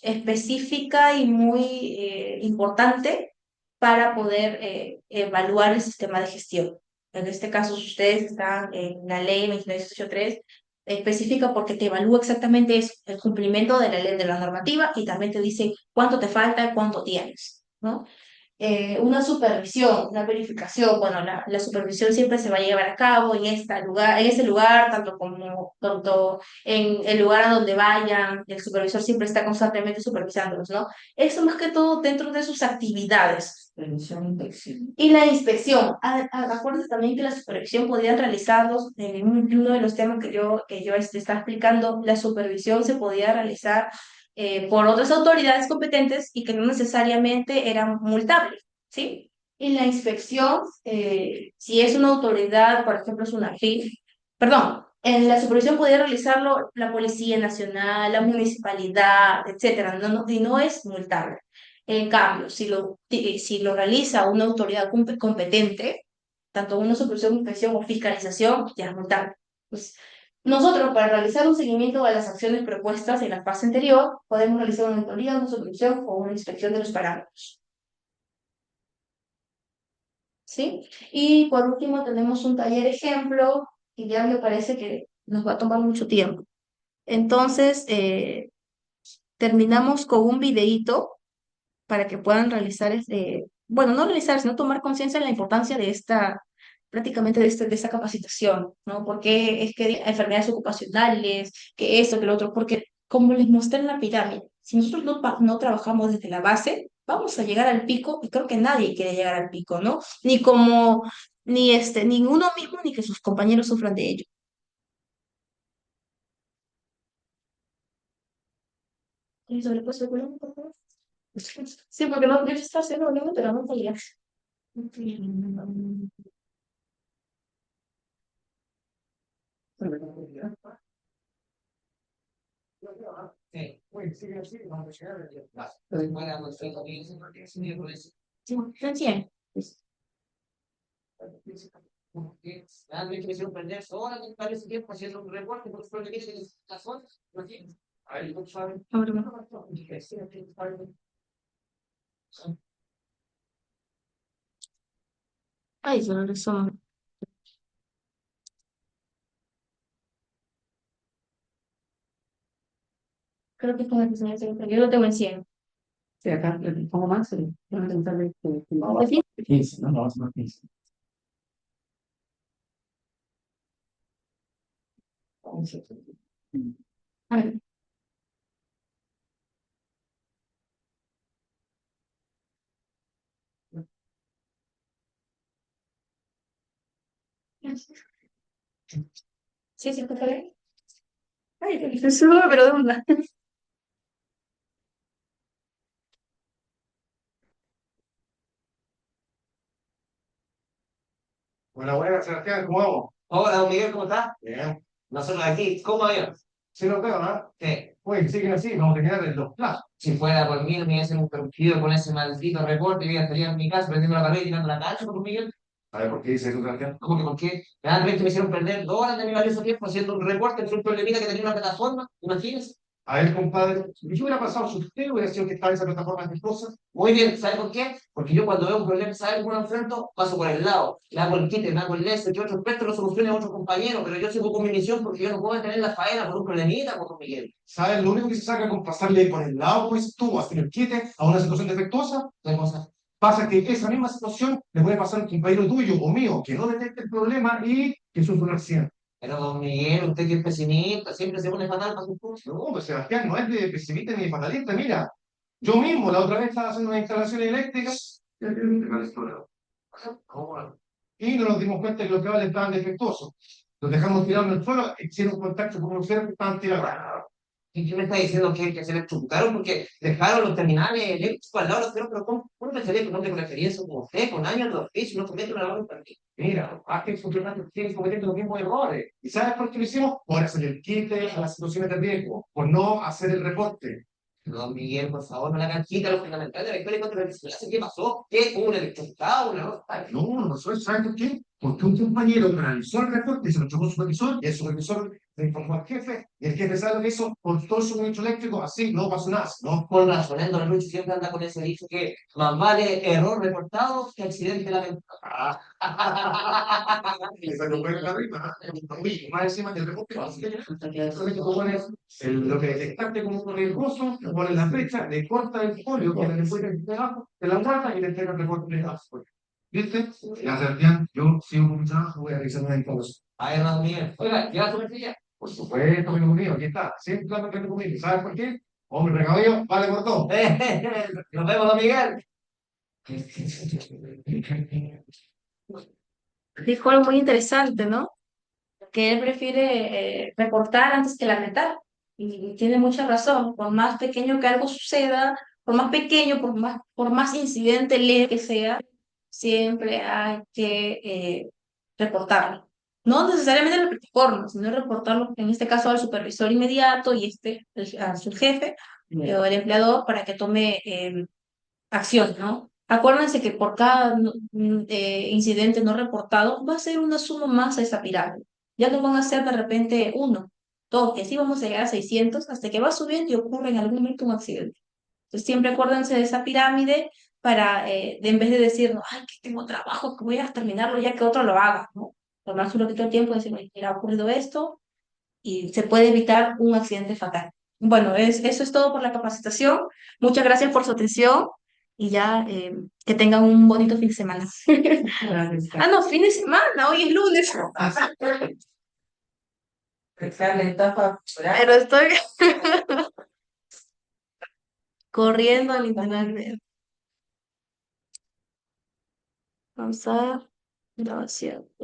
específica y muy importante para poder evaluar el sistema de gestión. En este caso, si ustedes están en la ley 29683, específica porque te evalúa exactamente eso, el cumplimiento de la ley, de la normativa y también te dice cuánto te falta y cuánto tienes, ¿no? Una supervisión, una verificación, bueno, la supervisión siempre se va a llevar a cabo en ese lugar, tanto en el lugar a donde vayan, el supervisor siempre está constantemente supervisándolos, ¿no? Eso más que todo dentro de sus actividades. Prevención, inspección. Y la inspección, acuérdense también que la supervisión podían realizarlos, en uno de los temas que yo estaba explicando, la supervisión se podía realizar por otras autoridades competentes y que no necesariamente eran multables, ¿sí? Y la inspección, si es una autoridad, por ejemplo, es una FIF, perdón, en la supervisión podría realizarlo la Policía Nacional, la municipalidad, etcétera, y no es multable. En cambio, si lo realiza una autoridad competente, tanto una supervisión, inspección o fiscalización, ya es multable. Pues, nosotros, para realizar un seguimiento de las acciones propuestas en la fase anterior, podemos realizar una auditoría, una supervisión o una inspección de los parámetros. ¿Sí? Y por último tenemos un taller ejemplo y ya me parece que nos va a tomar mucho tiempo. Entonces, terminamos con un videíto para que puedan realizar, bueno, no realizar, sino tomar conciencia de la importancia de prácticamente de esta capacitación, ¿no? Porque es que enfermedades ocupacionales, que esto, que lo otro, porque como les mostré en la pirámide, si nosotros no trabajamos desde la base, vamos a llegar al pico y creo que nadie quiere llegar al pico, ¿no? Ni uno mismo ni que sus compañeros sufran de ello. ¿Y sobre pues, por favor? Sí, porque no, yo estaba haciendo un pero no podía. Sí, no entiendo. Ahora, ay, yo no son Creo que es con el que se me hace, yo lo tengo en 100. Sí, acá le pongo más, van a intentar de ¿De sí? 15, no, no, no 15. A ver. Sí, sí, está bien. Ay, se sube, pero de una. Hola, buenas, Sebastián, ¿cómo vamos? Hola, don Miguel, ¿cómo está? Bien. Nosotros aquí, ¿cómo va? Sí, lo veo, ¿no? Sí, Oye, siguen así, vamos a terminar en los plazos. si fuera por mí, me hubiesen interrumpido con ese maldito reporte y yo estaría en mi casa prendiendo la carrera y tirando la cancha por Miguel. A ver, ¿por qué dice eso, Sebastián? ¿Cómo que por qué? Realmente me hicieron perder 2 horas de mi valioso tiempo haciendo un reporte sobre un problemita que tenía una plataforma, imagínense. A ver, compadre, ¿qué hubiera pasado si usted hubiera sido que estaba en esa plataforma de cosas? Muy bien, ¿sabe por qué? Porque yo cuando veo un problema, ¿sabe cómo lo enfrento? Paso por el lado, le hago el quite, me hago el leso, que otro experto lo solucione a otro compañero, pero yo sigo con mi misión porque yo no puedo tener la faena por un problemita, por Miguel. ¿Sabes? Lo único que se saca con pasarle por el lado, como dices tú, hacer el quite a una situación defectuosa, ¿Qué cosa? pasa que esa misma situación le puede pasar a un compañero tuyo o mío que no detecte el problema y que sufre un accidente. Pero don Miguel, usted que es pesimista, siempre se pone fatal para sus cosas. No, pues Sebastián, no es de pesimista ni de fatalista, mira. Yo mismo la otra vez estaba haciendo una instalación eléctrica y no nos dimos cuenta que los cables estaban defectuosos. Los dejamos tirados en el suelo, hicieron contacto con los cerros que estaban tirados. ¿Y qué me está diciendo que se electrocutaron porque dejaron los terminales eléctricos al lado de los cerros? Pero ¿cómo pensaría que un hombre con experiencia como usted, con años de oficio, no comete una labor infantil? Mira, hace funcionarios siguen cometiendo los mismos errores. ¿Y sabes por qué lo hicimos? Por hacer el quite a las situaciones de riesgo, por no hacer el reporte. Don Miguel, por favor, no le hagan quita lo fundamental de la historia contra la vigilancia. ¿Qué pasó? ¿Qué? ¿Hubo un electrocutado? ¿Una ropa? No, no pasó eso. ¿Sabes por qué? Porque un compañero realizó el reporte y se lo entregó al supervisor y el supervisor le informó al jefe y el jefe sabe lo que hizo por todo el suministro eléctrico. Así no pasó nada, ¿no? Con razón, el don Luis siempre anda con ese dicho que más vale error reportado que accidente lamentado. Esa no fue la rima. Oye, más encima del reporte, solamente tú pones lo que detectaste como un riesgoso, le pones la fecha, le cortas el folio que le fue debajo, te la guardas y le entregas el reporte de abajo. ¿Viste? Ya, Sebastián, yo sigo con mi trabajo, voy a revisar una información. A ver, don Miguel. Oiga, ¿ya su mesilla? Por supuesto, amigo mío, aquí está. Siempre hablando conmigo. ¿Sabes por qué? Hombre, recabello, vale por todo. Nos vemos, don Miguel. Dijo algo muy interesante, ¿no? Que él prefiere reportar antes que lamentar. Y tiene mucha razón. Por más pequeño que algo suceda, por más pequeño, por más incidente leve que sea, siempre hay que reportarlo. No necesariamente a la plataforma, sino reportarlo, en este caso al supervisor inmediato y a su jefe o el empleador para que tome acción, ¿no? Acuérdense que por cada incidente no reportado va a ser una suma más a esa pirámide. Ya no van a ser de repente uno, dos, que sí vamos a llegar a 600 hasta que va subiendo y ocurre en algún momento un accidente. Entonces siempre acuérdense de esa pirámide para, en vez de decir, no, ay, que tengo trabajo, que voy a terminarlo ya que otro lo haga, ¿no? Tomarse un poquito de tiempo y decir, oye, mira, ha ocurrido esto y se puede evitar un accidente fatal. Bueno, eso es todo por la capacitación. Muchas gracias por su atención y ya que tengan un bonito fin de semana. Ah, no, fin de semana, hoy es lunes. Pero estoy corriendo al internet. Vamos a grabación.